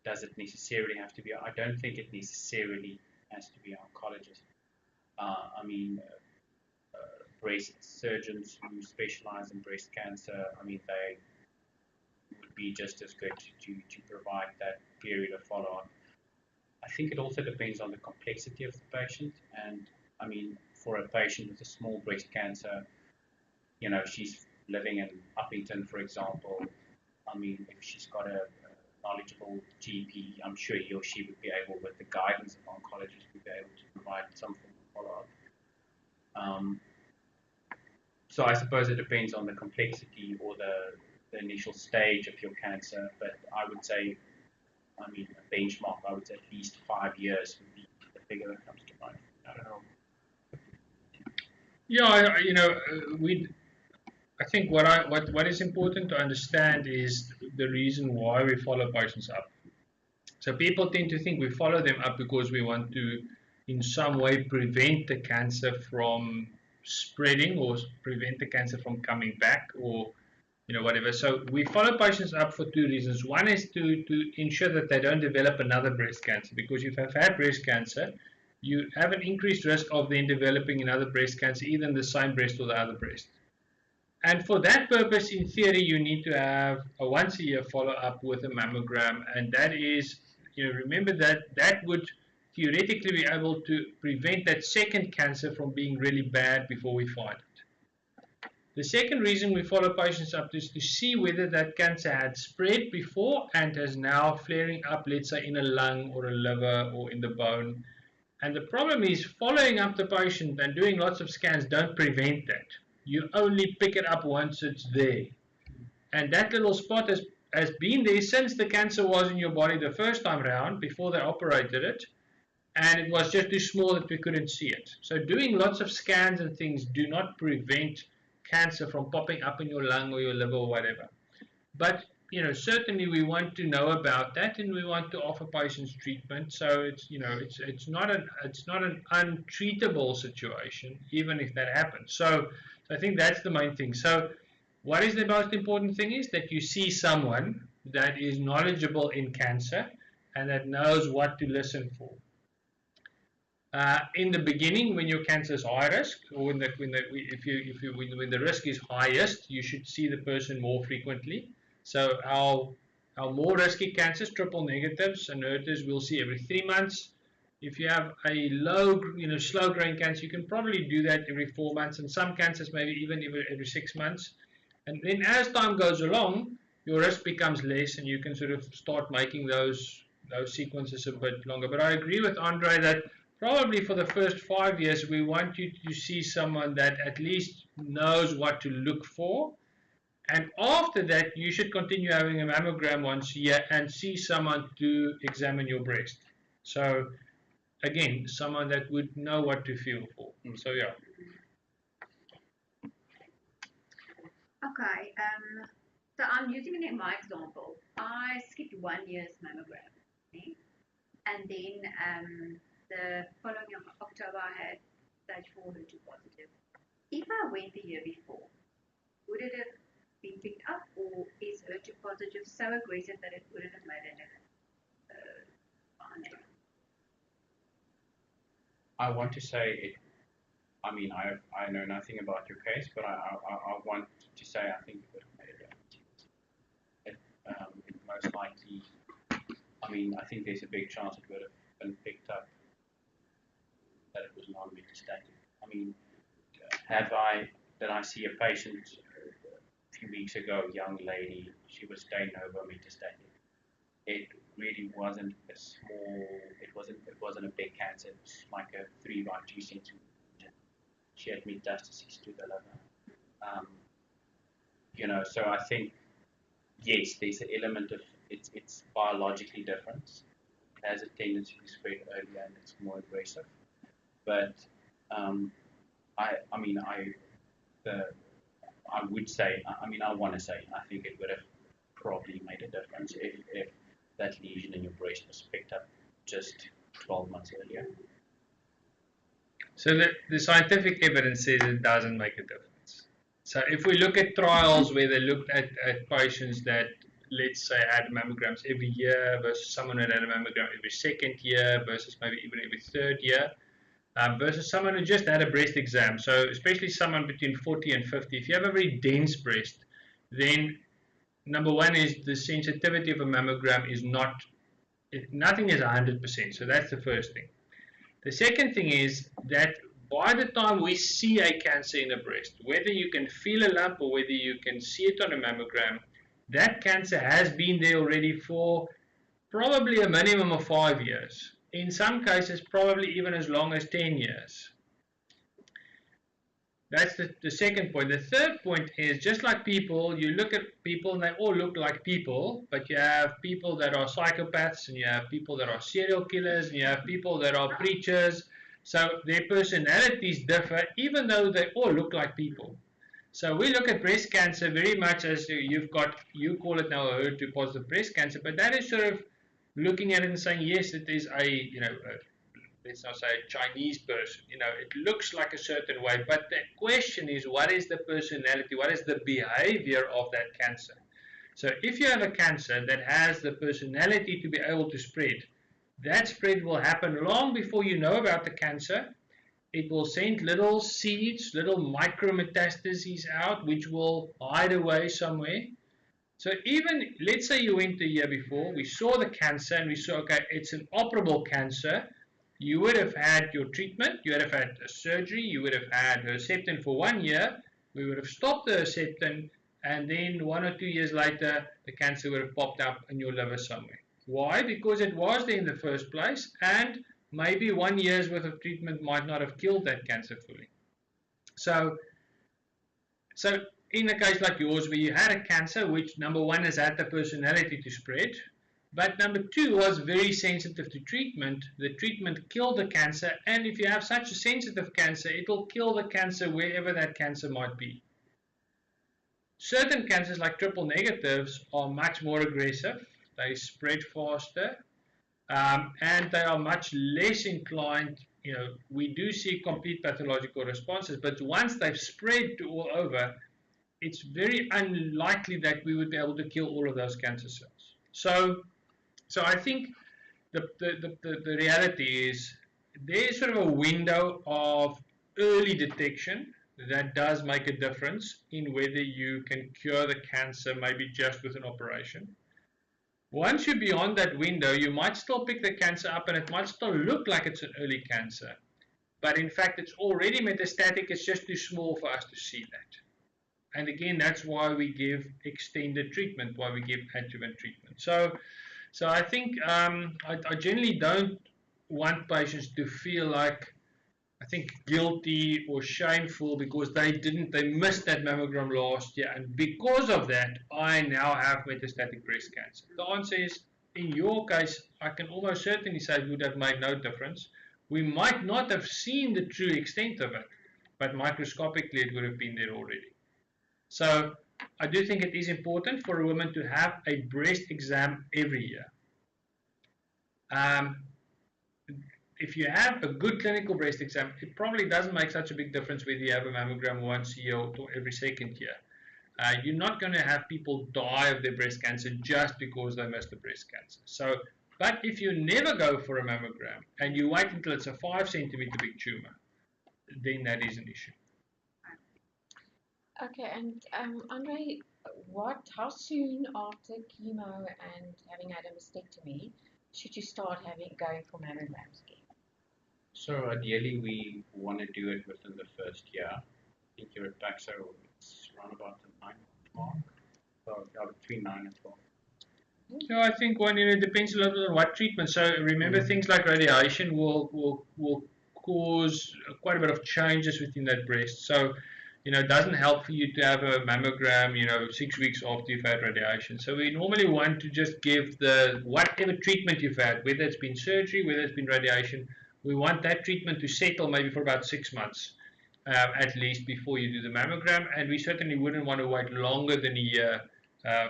does it necessarily have to be? I don't think it necessarily has to be an oncologist. I mean, breast surgeons who specialize in breast cancer, I mean, they would be just as good to provide that period of follow-up. I think it also depends on the complexity of the patient. And I mean, for a patient with a small breast cancer, you know, she's living in Uppington, for example. I mean, if she's got a knowledgeable GP, I'm sure he or she would be able, with the guidance of oncologists, would be able to provide some form of follow-up. So I suppose it depends on the complexity or the initial stage of your cancer, but I would say, I mean, a benchmark, I would say at least 5 years would be the figure that comes to mind. I don't know. Yeah, you know, I think what is important to understand is the reason why we follow patients up. So people tend to think we follow them up because we want to, in some way, prevent the cancer from spreading or prevent the cancer from coming back, or you know, whatever. So we follow patients up for two reasons. One is to ensure that they don't develop another breast cancer, because if you've had breast cancer, you have an increased risk of then developing another breast cancer, either in the same breast or the other breast. And for that purpose, in theory, you need to have a once a year follow-up with a mammogram, and that is, you know, remember that would theoretically be able to prevent that second cancer from being really bad before we find it. The second reason we follow patients up is to see whether that cancer had spread before and is now flaring up, let's say in a lung or a liver or in the bone. And the problem is, following up the patient and doing lots of scans don't prevent that. You only pick it up once it's there. And that little spot has been there since the cancer was in your body the first time around, before they operated it. And it was just too small that we couldn't see it. So doing lots of scans and things do not prevent cancer from popping up in your lung or your liver or whatever. But you know, certainly we want to know about that, and we want to offer patients treatment. So it's, you know, it's not an untreatable situation, even if that happens. So I think that's the main thing. So what is the most important thing is that you see someone that is knowledgeable in cancer and that knows what to listen for. In the beginning, when your cancer is high risk, or when the risk is highest, you should see the person more frequently. So our more risky cancers, triple negatives and HER2s, we'll see every 3 months. If you have a low, you know, slow growing cancer, you can probably do that every 4 months, and some cancers maybe even every 6 months. And then as time goes along, your risk becomes less, and you can sort of start making those sequences a bit longer. But I agree with Andre that probably for the first 5 years, we want you to see someone that at least knows what to look for. And after that, you should continue having a mammogram once a year and see someone to examine your breast. So again, someone that would know what to feel for. So yeah. Okay, so I'm using it in my example. I skipped 1 year's mammogram, okay? And then the following October I had stage 4 HER2 positive. If I went the year before, would it have been picked up, or is HER2 positive so aggressive that it wouldn't have made any finding? I want to say it. I mean, I know nothing about your case, but I want to say I think it would have made a difference. It most likely, I mean, I think there's a big chance it would have been picked up that it was non-metastatic. I mean, did I see a patient a few weeks ago, young lady, she was de novo metastatic. It really wasn't a small, it wasn't a big cancer, it was like a 3 by 2 centimeter. She had metastases to the liver. You know, so I think, yes, there's an element of it's biologically different. It has a tendency to spread earlier and it's more aggressive. But I would say, I want to say, I think it would have probably made a difference if that lesion in your breast was picked up just 12 months earlier. So the scientific evidence says it doesn't make a difference. So if we look at trials where they looked at patients that let's say, had mammograms every year versus someone that had a mammogram every second year versus maybe even every third year, versus someone who just had a breast exam. So especially someone between 40 and 50, if you have a very dense breast, then number one is the sensitivity of a mammogram is nothing is 100%. So that's the first thing. The second thing is that by the time we see a cancer in the breast, whether you can feel a lump or whether you can see it on a mammogram, that cancer has been there already for probably a minimum of 5 years. In some cases, probably even as long as 10 years. That's the second point. The third point is, just like people, you look at people and they all look like people, but you have people that are psychopaths, and you have people that are serial killers, and you have people that are preachers. So their personalities differ, even though they all look like people. So we look at breast cancer very much as you call it now a HER2 positive breast cancer, but that is sort of looking at it and saying, yes, it is let's not say a Chinese person, it looks like a certain way, but the question is, what is the personality, what is the behavior of that cancer? So if you have a cancer that has the personality to be able to spread, that spread will happen long before you know about the cancer. It will send little seeds, little micrometastases out, which will hide away somewhere. So even, let's say you went the year before, we saw the cancer and we saw, okay, it's an operable cancer. You would have had your treatment, you would have had a surgery, you would have had Herceptin for 1 year, we would have stopped the Herceptin, and then 1 or 2 years later, the cancer would have popped up in your liver somewhere. Why? Because it was there in the first place, and maybe 1 year's worth of treatment might not have killed that cancer fully. So in a case like yours, where you had a cancer, which number one has had the personality to spread, but number two was very sensitive to treatment. The treatment killed the cancer, and if you have such a sensitive cancer, it will kill the cancer wherever that cancer might be. Certain cancers like triple negatives are much more aggressive. They spread faster, and they are much less inclined. We do see complete pathological responses, but once they've spread to all over, it's very unlikely that we would be able to kill all of those cancer cells. So I think the reality is there's sort of a window of early detection that does make a difference in whether you can cure the cancer maybe just with an operation. Once you're beyond that window, you might still pick the cancer up and it might still look like it's an early cancer. But in fact, it's already metastatic, it's just too small for us to see that. And again, that's why we give extended treatment, why we give adjuvant treatment. So I think I generally don't want patients to feel like, I think, guilty or shameful because they missed that mammogram last year, and because of that, I now have metastatic breast cancer. The answer is, in your case, I can almost certainly say it would have made no difference. We might not have seen the true extent of it, but microscopically it would have been there already. So I do think it is important for a woman to have a breast exam every year. If you have a good clinical breast exam, it probably doesn't make such a big difference whether you have a mammogram once a year or every second year. You're not going to have people die of their breast cancer just because they missed a breast cancer. But if you never go for a mammogram and you wait until it's a 5 centimeter big tumor, then that is an issue. Okay, and Andre, how soon after chemo and having had a mastectomy should you start going for mammograms again? So ideally, we want to do it within the first year. I think you're at PACSO, it's around about the 9 mark, so between 9 and 12. No, I think it depends a little bit on what treatment. So remember, things like radiation will cause quite a bit of changes within that breast. So it doesn't help for you to have a mammogram 6 weeks after you've had radiation. So we normally want to just give whatever treatment you've had, whether it's been surgery, whether it's been radiation, we want that treatment to settle maybe for about 6 months at least before you do the mammogram, and we certainly wouldn't want to wait longer than a year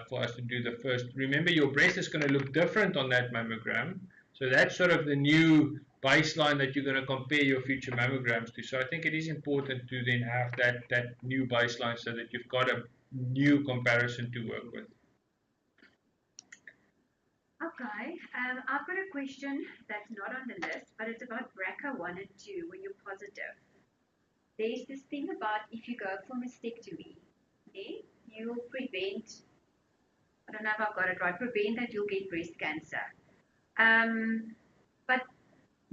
for us to do the first. Remember, your breast is going to look different on that mammogram, so that's sort of the new baseline that you're going to compare your future mammograms to. So I think it is important to then have that new baseline so that you've got a new comparison to work with. Okay, I've got a question that's not on the list, but it's about BRCA1 and 2 when you're positive. There's this thing about if you go for mastectomy, you'll prevent, I don't know if I've got it right, prevent that you'll get breast cancer. But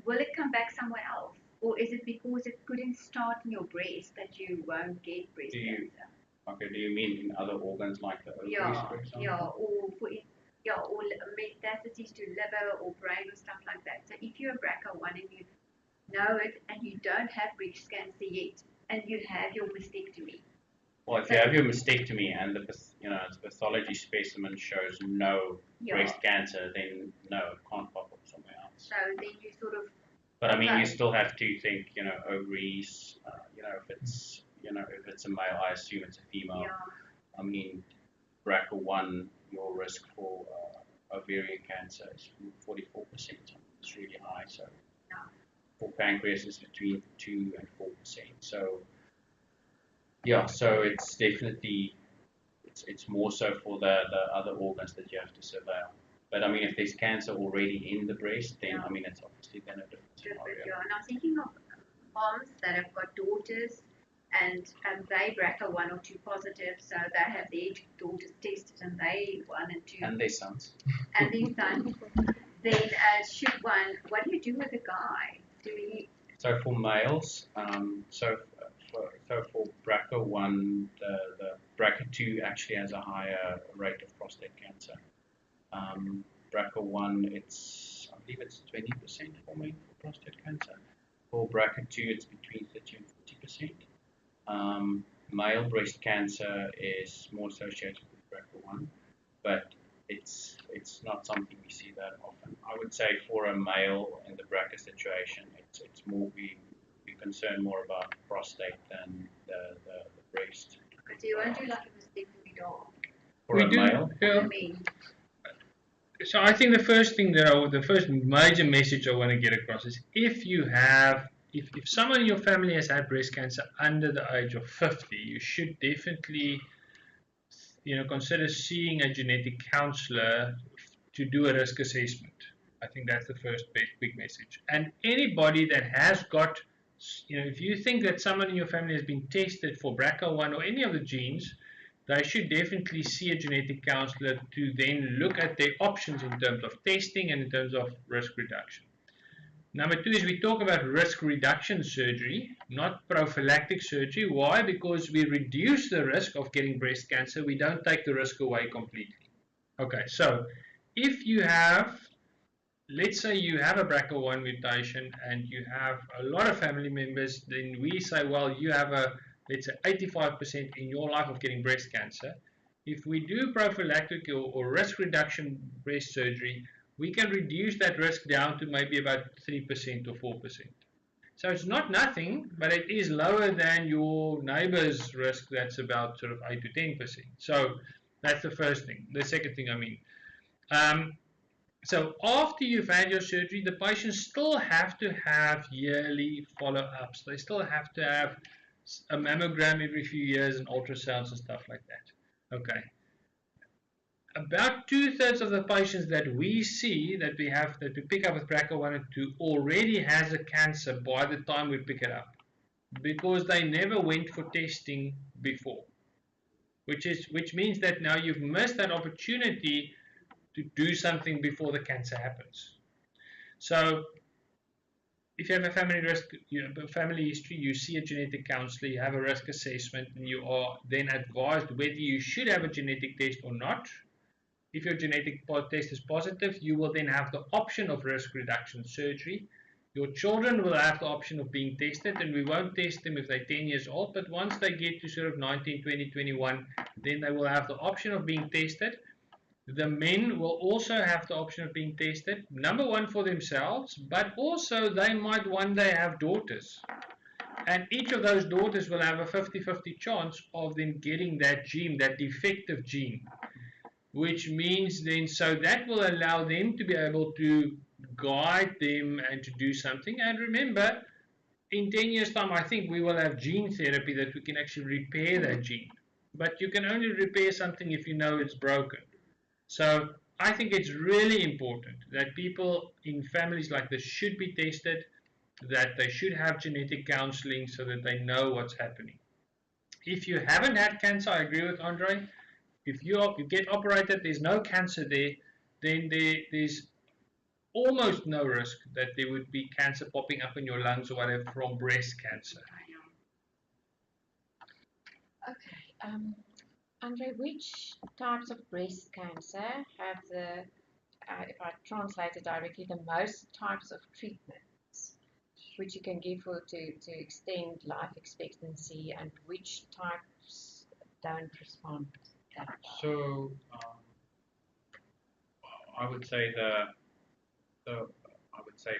will it come back somewhere else? Or is it because it couldn't start in your breast that you won't get breast cancer? Okay, do you mean in other organs like the ovaries, for example? Or metastases to liver or brain or stuff like that. So if you're a BRCA1 and you know it and you don't have breast cancer yet, and you have your mastectomy. Well, if you have your mastectomy and the pathology specimen shows no breast cancer, then no, it can't pop up somewhere else. So then you sort of. But I mean, you still have to think, ovaries. If it's a male, I assume it's a female. Yeah. I mean, BRCA1, your risk for ovarian cancer is 44%. It's really high. So for pancreas, it's between 2 and 4%. So yeah, so it's definitely it's more so for the other organs that you have to surveil. But I mean, if there's cancer already in the breast, then I mean, it's obviously then a different scenario. Yeah, and I'm thinking of moms that have got daughters and they BRCA1 or 2 positive, so they have their daughters tested and they 1 and 2. And their sons. And their sons. Then should one, what do you do with a guy? So for males, so for BRCA1, the BRCA2 actually has a higher rate of prostate cancer. BRCA1, I believe it's 20% for men for prostate cancer. For BRCA2, it's between 30 and 40%. Male breast cancer is more associated with BRCA1, but it's not something we see that often. I would say for a male in the BRCA situation, it's more we're concerned more about prostate than the breast. But do you want to do like a mastectomy dog? For a male? Yeah. So I think the first major message I want to get across is if someone in your family has had breast cancer under the age of 50, you should definitely consider seeing a genetic counselor to do a risk assessment. I think that's the first big message. And anybody that has got, if you think that someone in your family has been tested for BRCA1 or any of the genes, they should definitely see a genetic counselor to then look at their options in terms of testing and in terms of risk reduction. Number 2 is we talk about risk reduction surgery, not prophylactic surgery. Why? Because we reduce the risk of getting breast cancer. We don't take the risk away completely. Okay, so if you have, let's say you have a BRCA1 mutation and you have a lot of family members, then we say, well, you have let's say 85% in your life of getting breast cancer. If we do prophylactic or risk reduction breast surgery, we can reduce that risk down to maybe about 3% or 4%. So it's not nothing, but it is lower than your neighbor's risk that's about sort of 8 to 10%. So that's the first thing. The second thing, so after you've had your surgery, the patients still have to have yearly follow-ups. They still have to have a mammogram every few years and ultrasounds and stuff like that. Okay. About 2/3 of the patients that we see, that we pick up with BRCA1 and 2 already has a cancer by the time we pick it up, because they never went for testing before, which means that now you've missed that opportunity to do something before the cancer happens. So if you have a family history, you see a genetic counselor, you have a risk assessment, and you are then advised whether you should have a genetic test or not. If your genetic test is positive, you will then have the option of risk reduction surgery. Your children will have the option of being tested, and we won't test them if they're 10 years old, but once they get to sort of 19, 20, 21, then they will have the option of being tested. The men will also have the option of being tested, number one for themselves, but also they might one day have daughters. And each of those daughters will have a 50-50 chance of them getting that gene, that defective gene. Which means then, so that will allow them to be able to guide them and to do something. And remember, in 10 years' time, I think we will have gene therapy that we can actually repair that gene. But you can only repair something if you know it's broken. So I think it's really important that people in families like this should be tested, that they should have genetic counseling so that they know what's happening. If you haven't had cancer, I agree with Andre. If you get operated, there's no cancer there, then there's almost no risk that there would be cancer popping up in your lungs or whatever from breast cancer. Okay. Andre, which types of breast cancer have the, if I translate it directly, the most types of treatments which you can give to extend life expectancy, and which types don't respond that well? So I would say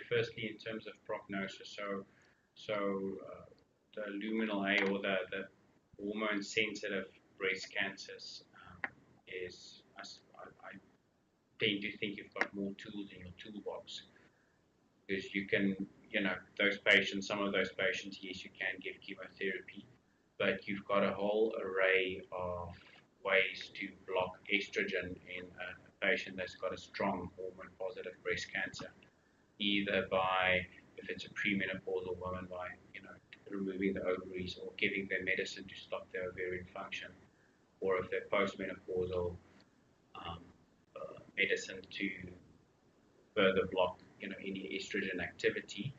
firstly in terms of prognosis. The luminal A, or the hormone sensitive breast cancers, is I tend to think you've got more tools in your toolbox, because you can, some of those patients, yes, you can give chemotherapy, but you've got a whole array of ways to block estrogen in a patient that's got a strong hormone positive breast cancer, either by, if it's a premenopausal woman, by removing the ovaries or giving them medicine to stop their ovarian function, or if they're postmenopausal, medicine to further block any estrogen activity,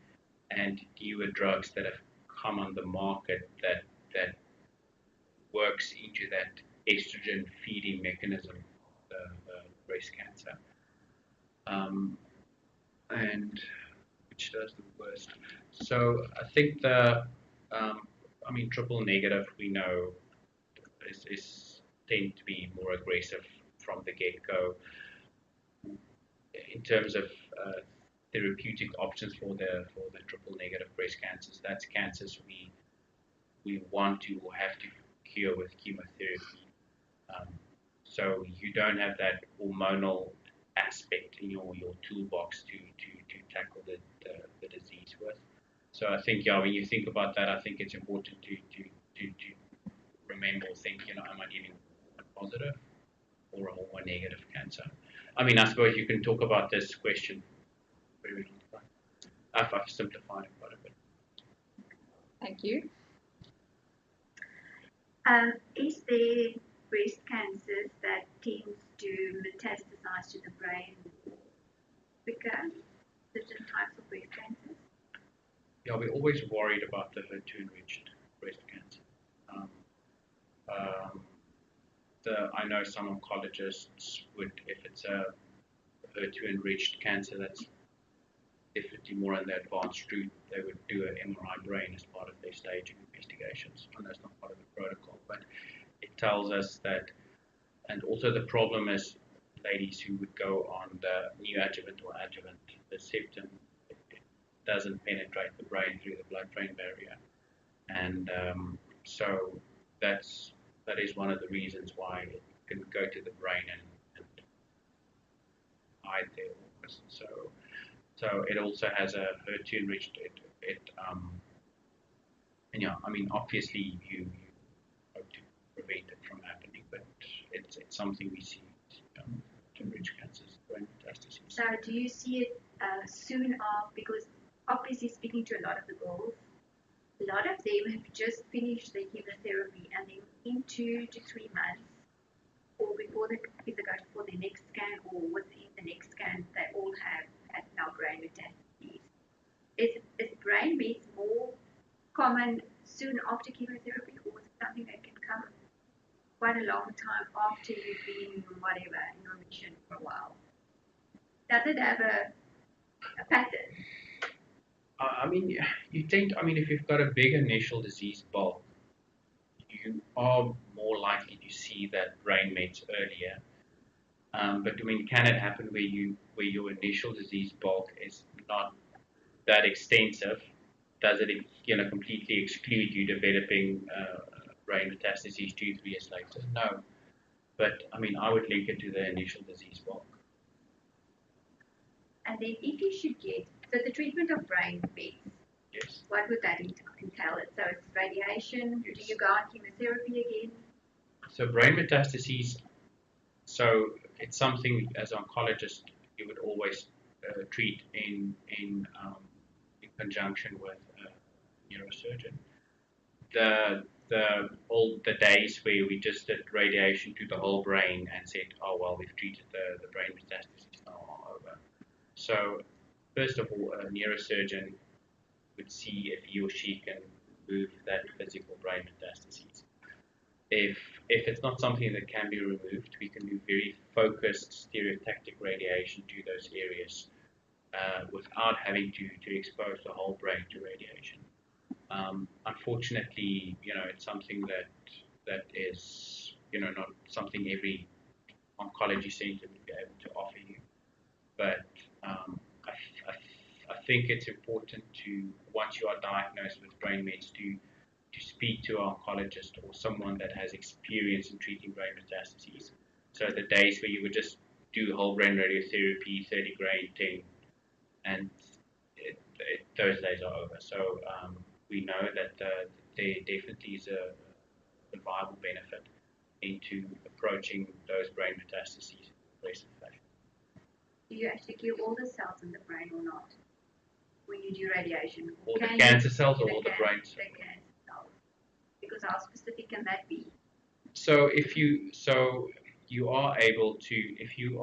and newer drugs that have come on the market that works into that estrogen feeding mechanism, the breast cancer, and which does the worst. So I think triple negative, we know, is tend to be more aggressive from the get-go. In terms of therapeutic options for the triple negative breast cancers, that's cancers we want to or have to cure with chemotherapy. So you don't have that hormonal aspect in your toolbox to tackle the disease with. So I think, when you think about that, I think it's important to remember or think, am I dealing with a positive or a hormone negative cancer? I suppose you can talk about this question very long. I've simplified it quite a bit. Thank you. Is there breast cancers that tend to metastasize to the brain quicker? Certain types of breast cancers? Yeah, we're always worried about the HER2 enriched breast cancer. I know some oncologists would, if it's a HER2 enriched cancer that's definitely more on the advanced route, they would do an MRI brain as part of their staging investigations. And that's not part of the protocol, but it tells us that, and also the problem is ladies who would go on the neoadjuvant or adjuvant, the septum, it doesn't penetrate the brain through the blood-brain barrier. And so that is one of the reasons why it can go to the brain and hide there. So it also has a HER2 enriched. Obviously you hope to prevent it from happening, but it's something we see to enriched cancers, brain metastases. So do you see it soon after? Because obviously speaking to a lot of the girls, a lot of them have just finished their chemotherapy, and then in 2 to 3 months, or before they either go for the next scan or within the next scan, they all have had now brain metastases. Is brain mets more common soon after chemotherapy, or is it something that can come quite a long time after you've been in remission for a while? Does it have a pattern? You tend. If you've got a big initial disease bulk, you are more likely to see that brain mets earlier. But can it happen where your initial disease bulk is not that extensive? Does it completely exclude you developing brain metastases 2-3 years later? No. But I would link it to the initial disease bulk. And then if you should get, so the treatment of brain mets, yes, what would that entail? So it's radiation. Yes. Do you go on chemotherapy again? So brain metastases. So it's something as an oncologist you would always treat in conjunction with a neurosurgeon. The days where we just did radiation to the whole brain and said, oh well, we've treated the brain metastases now are over. So first of all, a neurosurgeon would see if he or she can remove that physical brain metastases. If it's not something that can be removed, we can do very focused stereotactic radiation to those areas without having to expose the whole brain to radiation. Unfortunately, it's something that is, not something every oncology center would be able to offer you. But I think it's important to, once you are diagnosed with brain mets, to speak to an oncologist or someone that has experience in treating brain metastases. So the days where you would just do whole brain radiotherapy, 30 grain, 10, and those days are over. So we know that there definitely is a viable benefit into approaching those brain metastases in a aggressive fashion. Do you actually kill all the cells in the brain or not when you do radiation? All the cancer cells or all the brain cells? The cancer cells. Because how specific can that be? So if you are able to, if you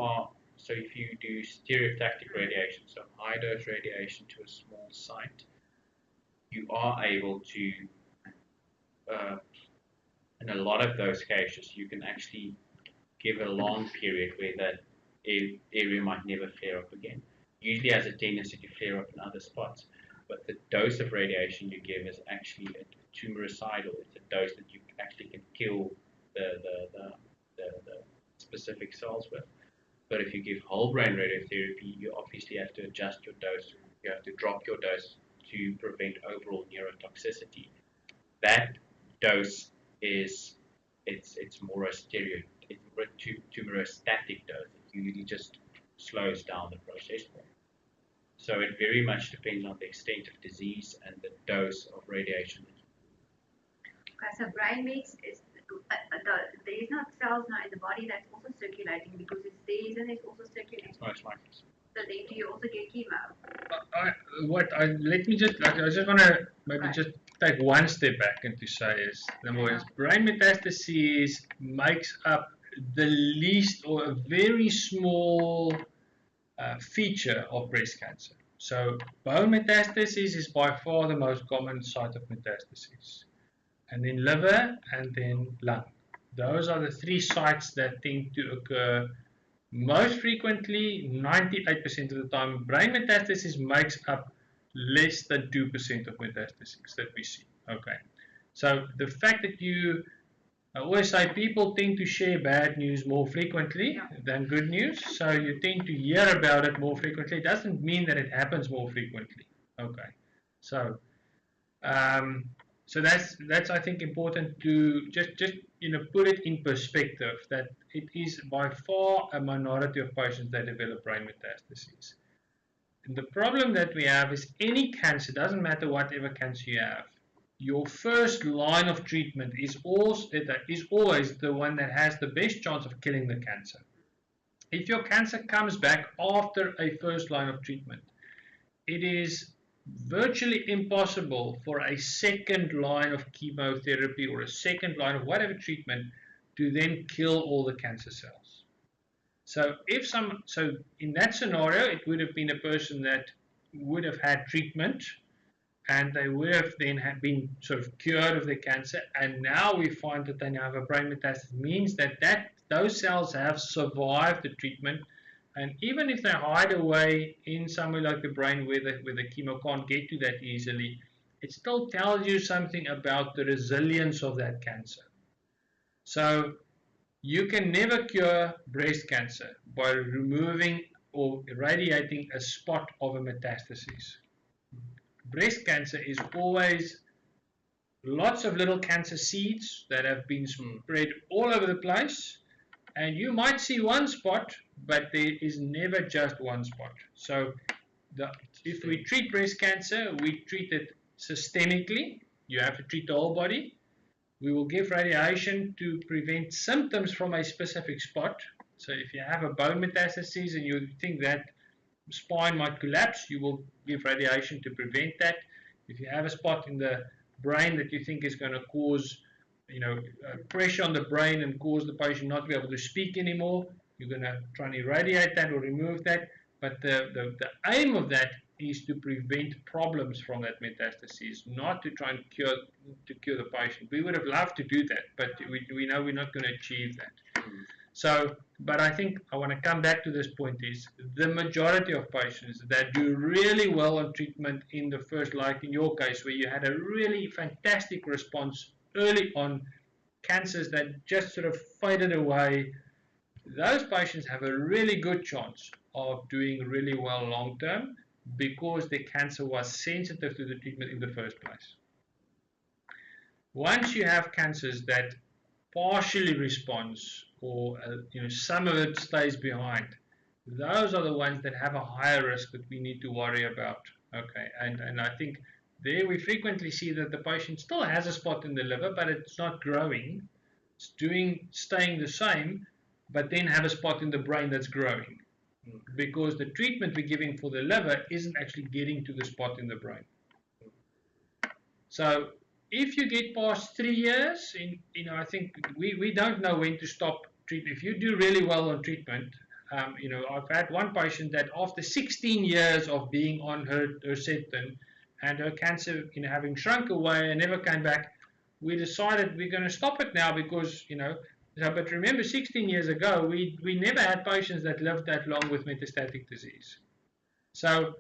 do stereotactic radiation, so high dose radiation to a small site, you are able to, in a lot of those cases, you can actually give a long period where that area might never flare up again. Usually has a tendency to flare up in other spots, but the dose of radiation you give is actually tumoricidal. It's a dose that you actually can kill the specific cells with. But if you give whole brain radiotherapy, you obviously have to adjust your dose. You have to drop your dose to prevent overall neurotoxicity. That dose it's more a tumorostatic dose. It usually just slows down the process more. So it very much depends on the extent of disease and the dose of radiation. Okay, so brain mets is there is not cells now in the body that's also circulating because it's there, isn't it also circulating? It's most likely. So then do you also get chemo? I just want to maybe just take one step back and to say is, number one, brain metastases makes up the least or a very small feature of breast cancer. So bone metastasis is by far the most common site of metastasis. And then liver and then lung. Those are the three sites that tend to occur most frequently, 98% of the time. Brain metastasis makes up less than 2% of metastases that we see. Okay, so the fact that I always say people tend to share bad news more frequently than good news, so you tend to hear about it more frequently. It doesn't mean that it happens more frequently. Okay, so so that's I think important to just put it in perspective that it is by far a minority of patients that develop brain metastases. And the problem that we have is any cancer, doesn't matter whatever cancer you have, your first line of treatment is always the one that has the best chance of killing the cancer. If your cancer comes back after a first line of treatment, it is virtually impossible for a second line of chemotherapy or a second line of whatever treatment to then kill all the cancer cells. So in that scenario, it would have been a person that would have had treatment and they would have then been sort of cured of their cancer, and now we find that they now have a brain metastasis. It means that those cells have survived the treatment. And even if they hide away in somewhere like the brain where the chemo can't get to that easily, it still tells you something about the resilience of that cancer. So you can never cure breast cancer by removing or irradiating a spot of a metastasis. Breast cancer is always lots of little cancer seeds that have been spread all over the place. And you might see one spot, but there is never just one spot. So if we treat breast cancer, we treat it systemically. You have to treat the whole body. We will give radiation to prevent symptoms from a specific spot. So if you have a bone metastasis and you think that spine might collapse, you will give radiation to prevent that. If you have a spot in the brain that you think is going to cause, pressure on the brain and cause the patient not to be able to speak anymore, you're going to try and irradiate that or remove that. But the aim of that is to prevent problems from that metastasis, not to try and cure the patient. We would have loved to do that, but we know we're not going to achieve that. So, but I think I want to come back to this point is the majority of patients that do really well on treatment in the first, like in your case, where you had a really fantastic response early on, cancers that just sort of faded away, those patients have a really good chance of doing really well long term because the cancer was sensitive to the treatment in the first place. Once you have cancers that partially responds or some of it stays behind, those are the ones that have a higher risk that we need to worry about. Okay, and I think there we frequently see that the patient still has a spot in the liver, but it's not growing. It's staying the same, but then have a spot in the brain that's growing, because the treatment we're giving for the liver isn't actually getting to the spot in the brain. So if you get past 3 years, I think we don't know when to stop treatment. If you do really well on treatment, I've had one patient that after 16 years of being on her Herceptin and her cancer, having shrunk away and never came back, we decided we're going to stop it now because, but remember 16 years ago, we never had patients that lived that long with metastatic disease. So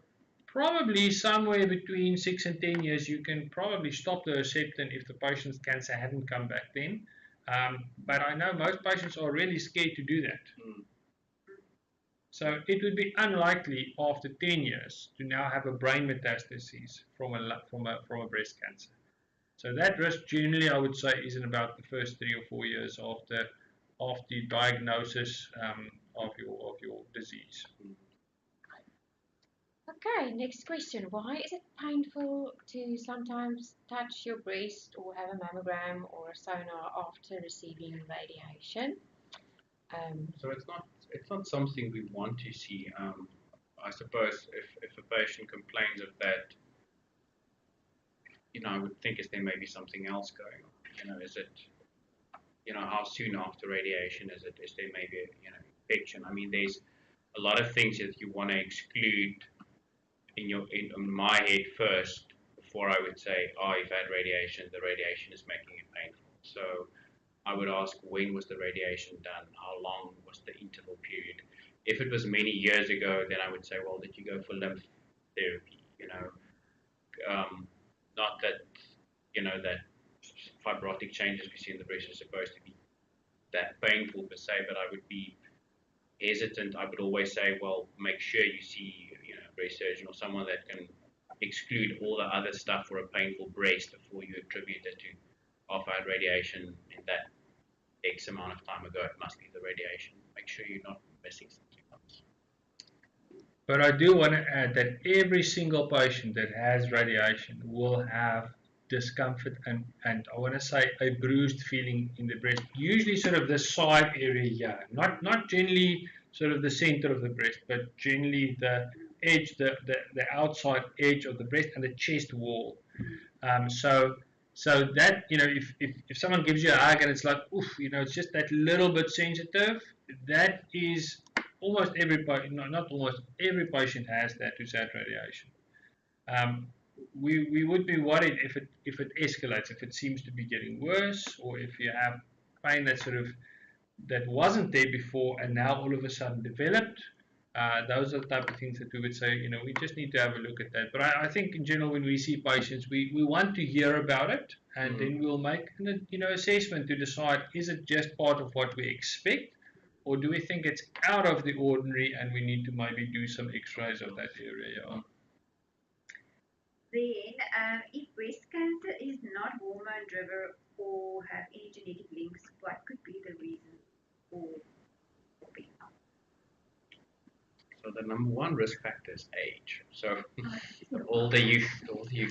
probably somewhere between 6 and 10 years, you can probably stop the Herceptin if the patient's cancer hadn't come back then. But I know most patients are really scared to do that. So it would be unlikely after 10 years to now have a brain metastasis from a breast cancer. So that risk generally, I would say, is in about the first 3 or 4 years after the diagnosis of your disease. Okay, next question. Why is it painful to sometimes touch your breast or have a mammogram or a sonar after receiving radiation? So it's not something we want to see. I suppose if a patient complains of that, I would think is there may be something else going on. Is it, how soon after radiation is it? Is there maybe infection? I mean, there's a lot of things that you want to exclude in my head first before I would say, oh, you've had radiation, the radiation is making it painful. So I would ask, when was the radiation done? How long was the interval period? If it was many years ago, then I would say, well, did you go for lymph therapy? Not that that fibrotic changes we see in the breast are supposed to be that painful per se, but I would be hesitant. I would always say, well, make sure you see a breast surgeon or someone that can exclude all the other stuff for a painful breast before you attribute it to off-out radiation and that X amount of time ago it must be the radiation. Make sure you're not missing something else. But I do want to add that every single patient that has radiation will have discomfort and I want to say a bruised feeling in the breast, usually sort of the side area here, not generally sort of the center of the breast, but generally the edge, the outside edge of the breast and the chest wall. So that, if someone gives you a hug and it's like, oof, it's just that little bit sensitive, that is almost every patient, not almost every patient has that who's had radiation. We would be worried if it escalates, if it seems to be getting worse, or if you have pain that wasn't there before and now all of a sudden developed. Those are the type of things that we would say, we just need to have a look at that. But I think in general, when we see patients, we want to hear about it, and then we'll make an assessment to decide, is it just part of what we expect, or do we think it's out of the ordinary and we need to maybe do some x-rays of that area? Then, if breast cancer is not hormone driven or have any genetic links, what could be the reason for being up? So the number one risk factor is age. So the older you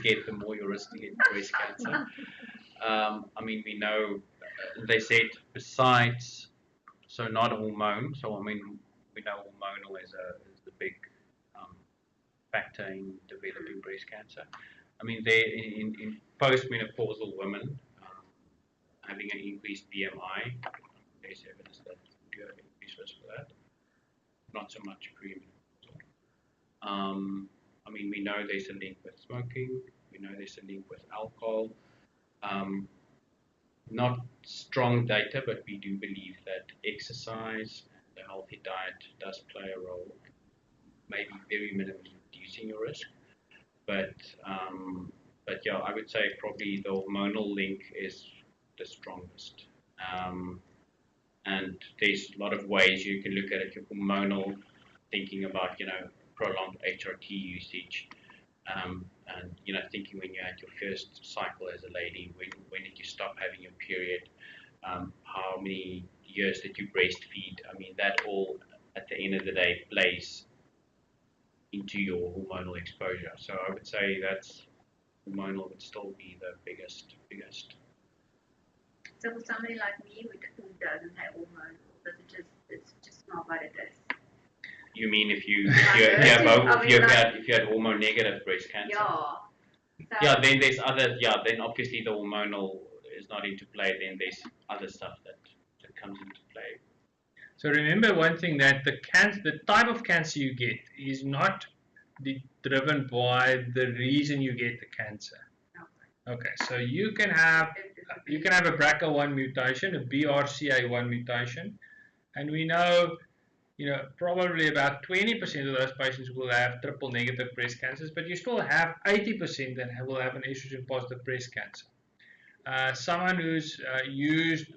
get, the more your risk to get breast cancer. I mean, we know, they said besides So not hormone. So I mean, we know hormonal is the big factor in developing breast cancer. I mean, they in postmenopausal women having an increased BMI, there's evidence that you have increased risk for that. Not so much premenopausal. I mean, we know there's a link with smoking. We know there's a link with alcohol. Not strong data, but we do believe that exercise and a healthy diet does play a role, maybe very minimally reducing your risk. But yeah, I would say probably the hormonal link is the strongest. And there's a lot of ways you can look at it. Your hormonal, thinking about prolonged HRT usage, and thinking when you're at your first cycle as a lady, when did you stop having your period, how many years did you breastfeed? I mean, that all at the end of the day plays into your hormonal exposure. So I would say that's hormonal would still be the biggest. So for somebody like me who doesn't have hormones, it's just not what it is. You mean if you had hormone negative breast cancer? Yeah. So Yeah, then there's other. Yeah, then obviously the hormonal is not into play. Then there's other stuff that comes into play. So remember one thing, that the type of cancer you get is not driven by the reason you get the cancer. Okay, so you can have a BRCA1 mutation, a BRCA1 mutation, and we know, probably about 20% of those patients will have triple negative breast cancers, but you still have 80% that will have an estrogen positive breast cancer. Someone who's used,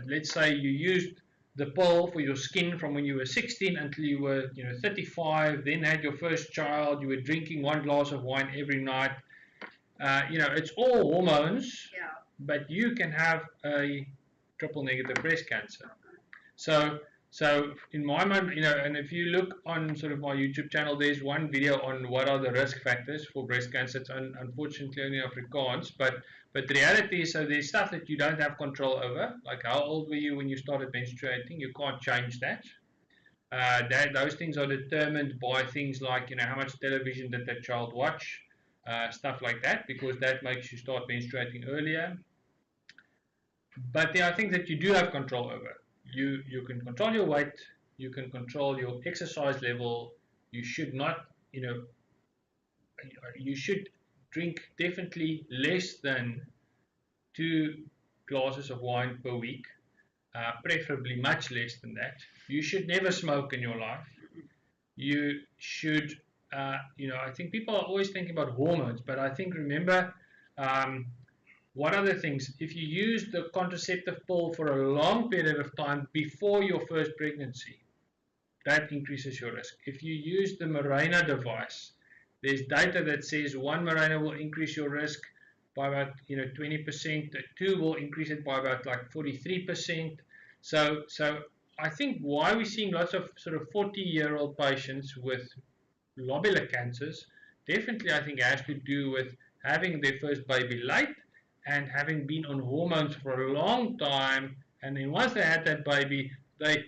let's say you used the pill for your skin from when you were 16 until you were 35, then had your first child, you were drinking 1 glass of wine every night. It's all hormones, yeah. but you can have a triple negative breast cancer. So in my mind, and if you look on sort of my YouTube channel, there's one video on what are the risk factors for breast cancer. It's unfortunately only Afrikaans, but the reality is, so there's stuff that you don't have control over, like how old were you when you started menstruating? You can't change that. Those things are determined by things like, how much television did that child watch, stuff like that, because that makes you start menstruating earlier. But there are things that you do have control over. You can control your weight, you can control your exercise level. You should not, you should drink definitely less than 2 glasses of wine per week, preferably much less than that. You should never smoke in your life. You should, I think people are always thinking about hormones, but I think, remember, what are the things? If you use the contraceptive pill for a long period of time before your first pregnancy, that increases your risk. If you use the Mirena device, there's data that says 1 Mirena will increase your risk by about 20%, 2 will increase it by about like 43%. So I think why we're seeing lots of sort of 40-year-old patients with lobular cancers, definitely I think has to do with having their first baby late and having been on hormones for a long time, and then once they had that baby, they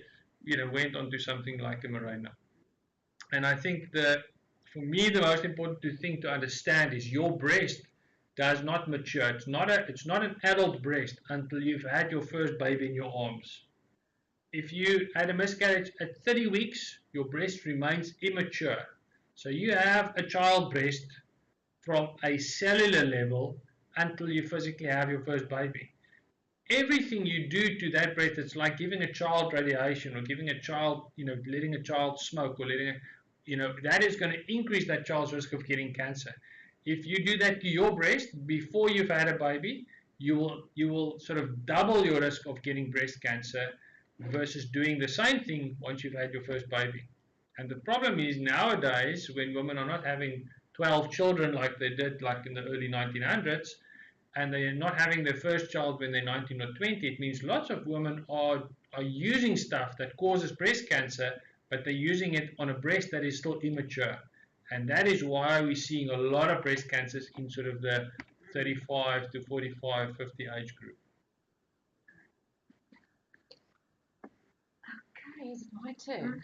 went on to something like a Mirena. And I think that for me the most important thing to understand is your breast does not mature. It's not an adult breast until you've had your first baby in your arms. If you had a miscarriage at 30 weeks, your breast remains immature. So you have a child breast from a cellular level until you physically have your first baby. Everything you do to that breast, it's like giving a child radiation, or giving a child, letting a child smoke, or that is going to increase that child's risk of getting cancer. If you do that to your breast before you've had a baby, you will sort of double your risk of getting breast cancer versus doing the same thing once you've had your first baby. And the problem is nowadays, when women are not having 12 children like they did like in the early 1900s, and they're not having their first child when they're 19 or 20, it means lots of women are using stuff that causes breast cancer, but they're using it on a breast that is still immature. And that is why we're seeing a lot of breast cancers in sort of the 35 to 45, 50 age group. is it my turn?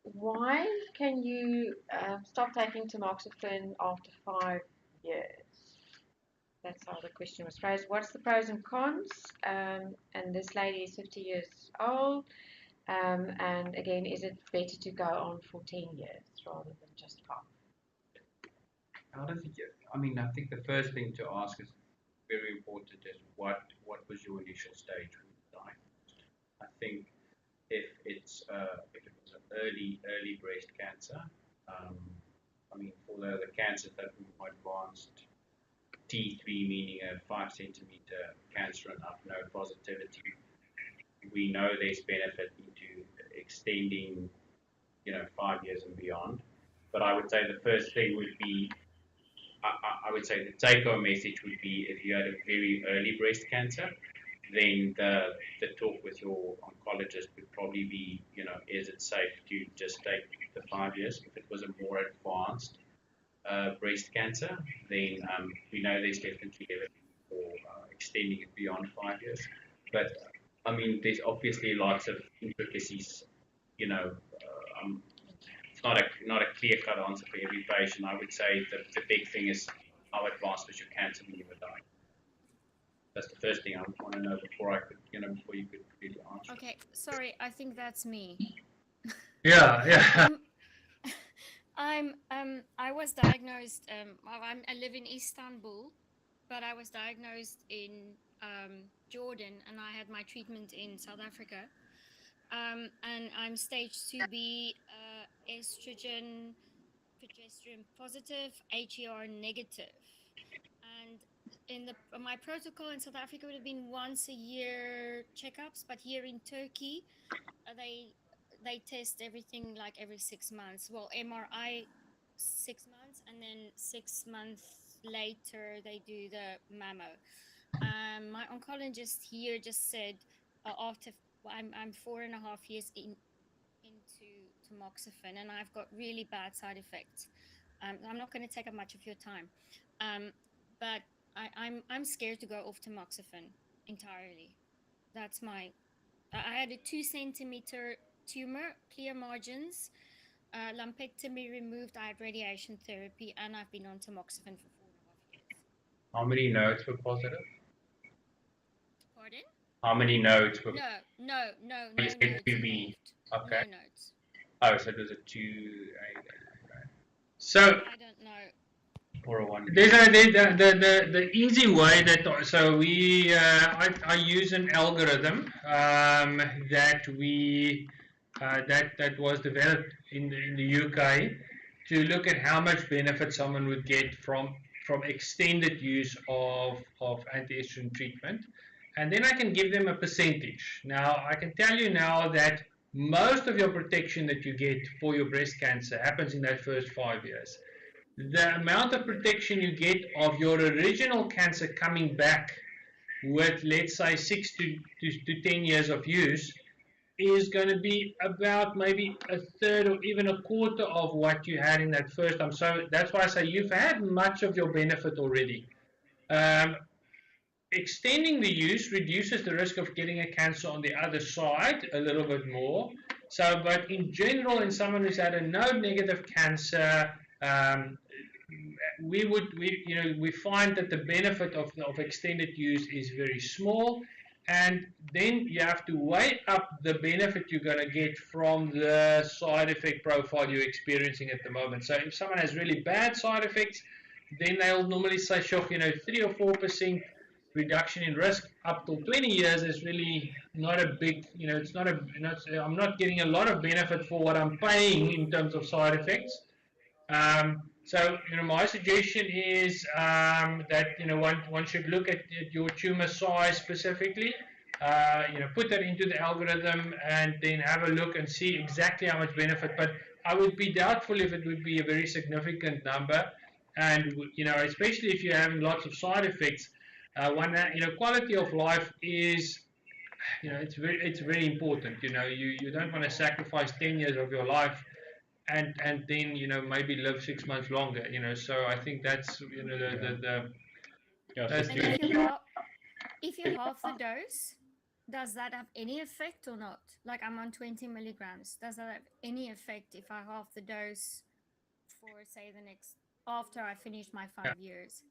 Why can you stop taking tamoxifen after 5 years? That's how the question was phrased. What's the pros and cons? And this lady is 50 years old. And again, is it better to go on for 10 years rather than just 5? How does it? I mean, I think the first thing to ask is very important: is what was your initial stage when you died? I think if it was an early breast cancer, I mean, for the cancers that were more advanced, T3 meaning a 5 centimeter cancer and up, no positivity, we know there's benefit into extending, 5 years and beyond. But I would say the first thing would be, I would say the take-home message would be, if you had a very early breast cancer, then the talk with your oncologist would probably be, is it safe to just take the 5 years? If it was a more advanced breast cancer, then we know there's definitely evidence for extending it beyond 5 years. But I mean, there's obviously lots of intricacies. It's not a clear-cut answer for every patient. I would say the big thing is, how advanced was your cancer when you were diagnosed? That's the first thing I would want to know before you could really answer. Okay, sorry, I think that's me. Yeah. I was diagnosed. I live in Istanbul, but I was diagnosed in Jordan, and I had my treatment in South Africa. And I'm stage 2B, estrogen, progesterone positive, HER negative. And in my protocol in South Africa would have been once a year checkups, but here in Turkey, they test everything like every 6 months. Well, MRI 6 months, and then 6 months later they do the mammo. My oncologist here just said after I'm 4.5 years into tamoxifen, and I've got really bad side effects. I'm not going to take up much of your time, but I'm scared to go off tamoxifen entirely. That's I had a 2 centimeter tumor, clear margins, lumpectomy removed. I had radiation therapy, and I've been on tamoxifen for 4.5 years. How many nodes were positive? Pardon? How many nodes were? No nodes. Okay. No nodes. Oh, so it was a 2. So I don't know. Or a 1. there's the easy way so we I use an algorithm that we that was developed in the UK to look at how much benefit someone would get from extended use of anti-estrogen treatment, and then I can give them a percentage. Now I can tell you now that most of your protection that you get for your breast cancer happens in that first 5 years. The amount of protection you get of your original cancer coming back with, let's say, 6 to 10 years of use is going to be about maybe a third or even a quarter of what you had in that first time. So that's why I say you've had much of your benefit already. Extending the use reduces the risk of getting a cancer on the other side a little bit more. So, but in general, in someone who's had a node-negative cancer, we find that the benefit of extended use is very small, and then you have to weigh up the benefit you're going to get from the side effect profile you're experiencing at the moment. So if someone has really bad side effects, then they'll normally say, sure, 3 or 4% reduction in risk up to 20 years is really not a big, I'm not getting a lot of benefit for what I'm paying in terms of side effects. So, my suggestion is that, one should look at your tumor size specifically, put that into the algorithm and then have a look and see exactly how much benefit. But I would be doubtful if it would be a very significant number. And, especially if you're having lots of side effects, quality of life is, it's very important. You don't want to sacrifice 10 years of your life and then maybe live 6 months longer. So I think that's And if you half the dose, does that have any effect or not? Like I'm on 20 milligrams. Does that have any effect if I halve the dose for, say, after I finish my 5 years?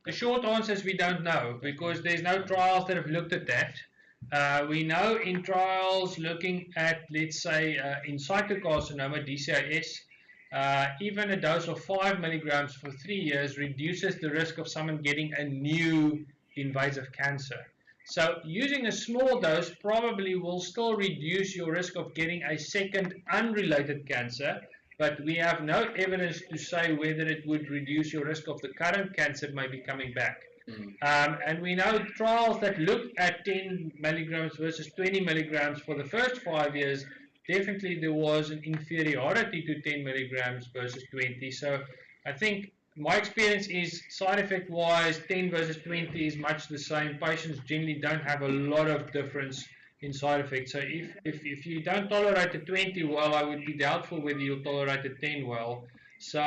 The short answer is we don't know because there's no trials that have looked at that. We know in trials looking at, let's say, in cytocarcinoma, DCIS, even a dose of 5 milligrams for 3 years reduces the risk of someone getting a new invasive cancer. So using a small dose probably will still reduce your risk of getting a second unrelated cancer, but we have no evidence to say whether it would reduce your risk of the current cancer maybe coming back. And we know trials that look at 10 milligrams versus 20 milligrams for the first 5 years, definitely there was an inferiority to 10 milligrams versus 20. So I think my experience is side effect wise 10 versus 20 is much the same. Patients generally don't have a lot of difference in side effects. So if you don't tolerate the 20 well, I would be doubtful whether you'll tolerate the 10 well. So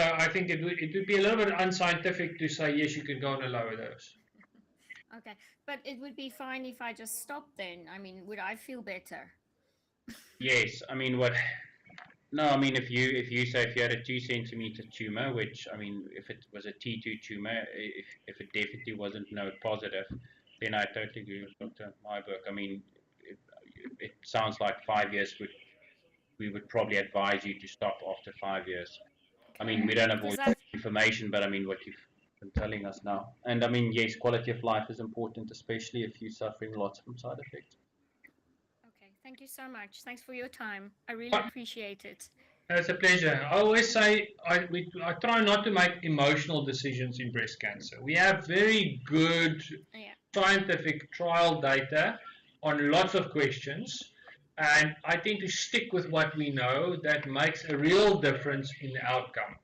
I think it would be a little bit unscientific to say yes, you can go on a lower dose. Okay, but it would be fine if I just stopped then. I mean, would I feel better? Yes, I mean No, I mean if you say if you had a 2 centimeter tumor, which I mean if it was a T2 tumor, if it definitely wasn't node positive, then I totally agree with Dr. Myberg. I mean it sounds like 5 years we would probably advise you to stop after 5 years. I mean we don't have all the information, but I mean what you've been telling us now. And I mean yes, quality of life is important, especially if you're suffering lots from side effects. Okay, thank you so much. Thanks for your time. I really appreciate it. It's a pleasure. I always say I try not to make emotional decisions in breast cancer. We have very good scientific trial data on lots of questions, and I tend to stick with what we know that makes a real difference in the outcome.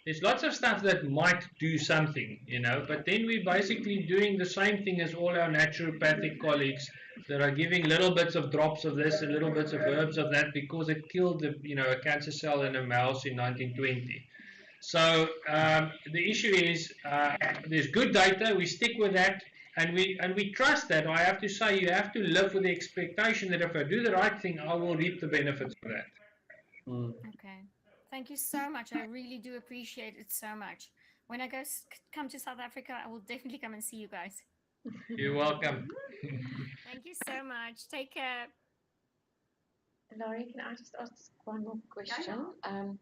There's lots of stuff that might do something, but then we're basically doing the same thing as all our naturopathic colleagues that are giving little bits of drops of this and little bits of herbs of that because it killed a cancer cell in a mouse in 1920. So the issue is there's good data, we stick with that, and we trust that. I have to say you have to live with the expectation that if I do the right thing, I will reap the benefits of that. Okay. Thank you so much. I really do appreciate it so much. When I come to South Africa, I will definitely come and see you guys. You're welcome. Thank you so much. Take care. Laurie, can I just ask one more question?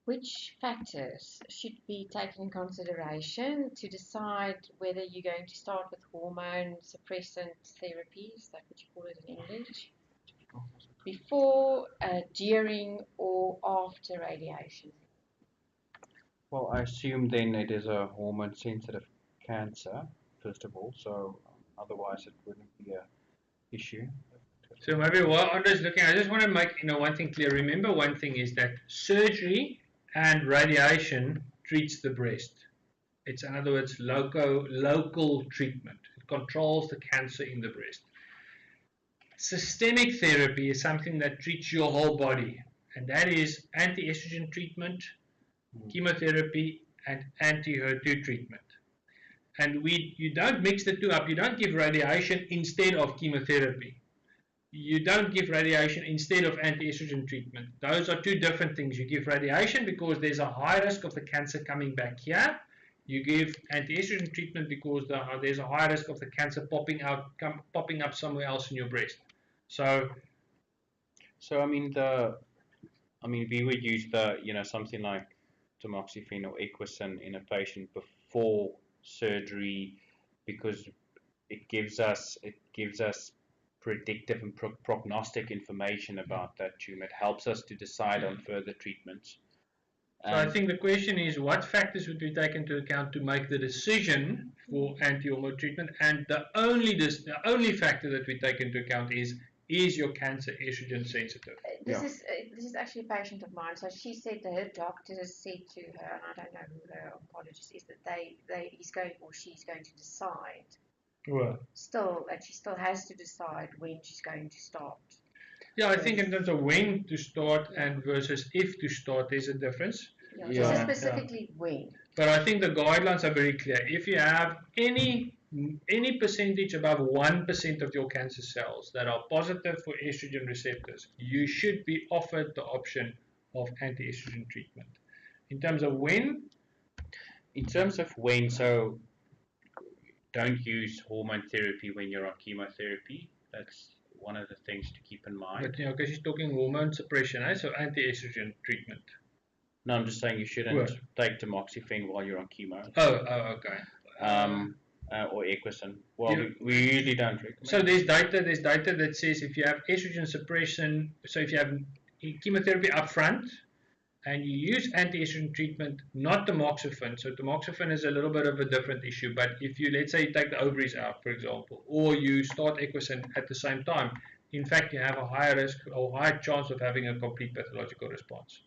Which factors should be taken in consideration to decide whether you're going to start with hormone suppressant therapy, is that what you call it in English, before, during, or after radiation? Well, I assume then it is a hormone-sensitive cancer, first of all, so otherwise it wouldn't be an issue. So maybe while Andre's looking, I just want to make one thing clear. Remember, one thing is that surgery and radiation treats the breast. It's, in other words, local treatment. It controls the cancer in the breast. Systemic therapy is something that treats your whole body, and that is anti-estrogen treatment, chemotherapy, and anti-HER2 treatment. And you don't mix the two up. You don't give radiation instead of chemotherapy. You don't give radiation instead of anti-estrogen treatment. Those are two different things. You give radiation because there's a high risk of the cancer coming back here. You give anti-estrogen treatment because there's a high risk of the cancer popping up somewhere else in your breast. So I mean we would use something like Tamoxifen or Equison in a patient before surgery because it gives us predictive and prognostic information about that tumor. It helps us to decide on further treatments. So I think the question is what factors would be taken into account to make the decision for anti-hormonal treatment, and the only factor that we take into account is your cancer estrogen sensitive? This is actually a patient of mine. So she said that her doctor has said to her, and I don't know who her oncologist is, that she's going to decide. Well, she still has to decide when she's going to start. Yeah, I think in terms of when to start and versus if to start, there's a difference. So specifically when. But I think the guidelines are very clear. If you have any any percentage above 1% of your cancer cells that are positive for estrogen receptors, you should be offered the option of anti-estrogen treatment. In terms of when, so don't use hormone therapy when you're on chemotherapy. That's one of the things to keep in mind. but because he's talking hormone suppression, so anti-estrogen treatment. No, I'm just saying you shouldn't take tamoxifen while you're on chemo. Oh, okay. Or Equison. Well, we usually don't recommend. So there's data that says if you have estrogen suppression, so if you have chemotherapy up front and you use anti-estrogen treatment, not tamoxifen. So tamoxifen is a little bit of a different issue, but if you, let's say you take the ovaries out, for example, or you start Equison at the same time, in fact you have a higher risk or higher chance of having a complete pathological response.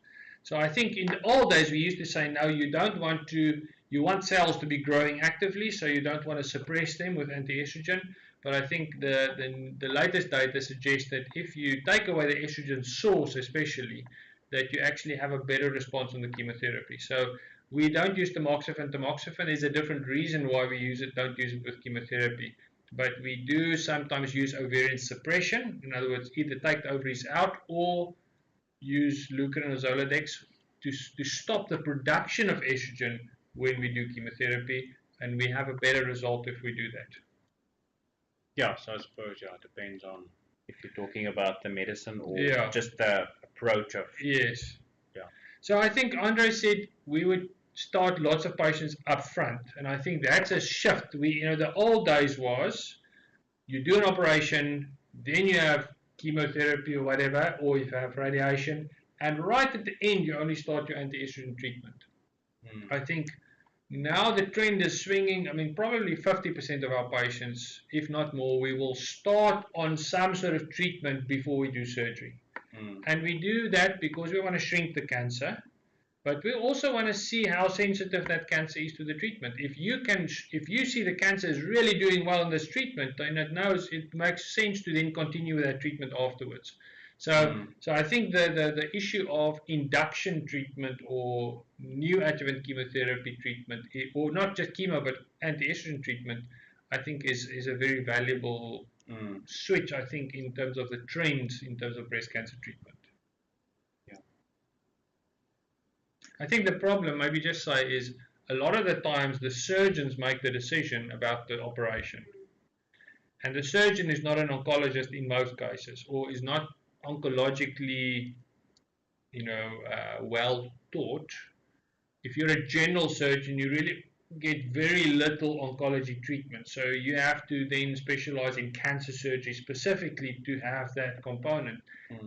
So I think in the old days we used to say, no, you want cells to be growing actively, so you don't want to suppress them with anti-estrogen. But I think the latest data suggests that if you take away the estrogen source especially, that you actually have a better response on the chemotherapy. So we don't use tamoxifen. Tamoxifen is a different reason why we don't use it with chemotherapy. But we do sometimes use ovarian suppression. In other words, either take the ovaries out or use Leukerin or Zoladex to stop the production of estrogen when we do chemotherapy, and we have a better result if we do that. Yeah, so I suppose it depends on if you're talking about the medicine or just the approach of. Yes. Yeah. So I think Andre said we would start lots of patients up front, and I think that's a shift. The old days was you do an operation, then you have chemotherapy or whatever, or you have radiation, and right at the end you only start your anti-estrogen treatment. I think now the trend is swinging. I mean, probably 50% of our patients, if not more, we will start on some sort of treatment before we do surgery. And we do that because we want to shrink the cancer, but we also want to see how sensitive that cancer is to the treatment. If you see the cancer is really doing well in this treatment, then it makes sense to then continue with that treatment afterwards. So I think the issue of induction treatment or neoadjuvant chemotherapy treatment, or not just chemo but anti-estrogen treatment, I think is a very valuable switch, I think, in terms of the trends in terms of breast cancer treatment. Yeah. I think the problem, maybe just say, is a lot of the times the surgeons make the decision about the operation. And the surgeon is not an oncologist in most cases, or is not oncologically, well taught. If you're a general surgeon, you really get very little oncology treatment. So you have to then specialize in cancer surgery specifically to have that component.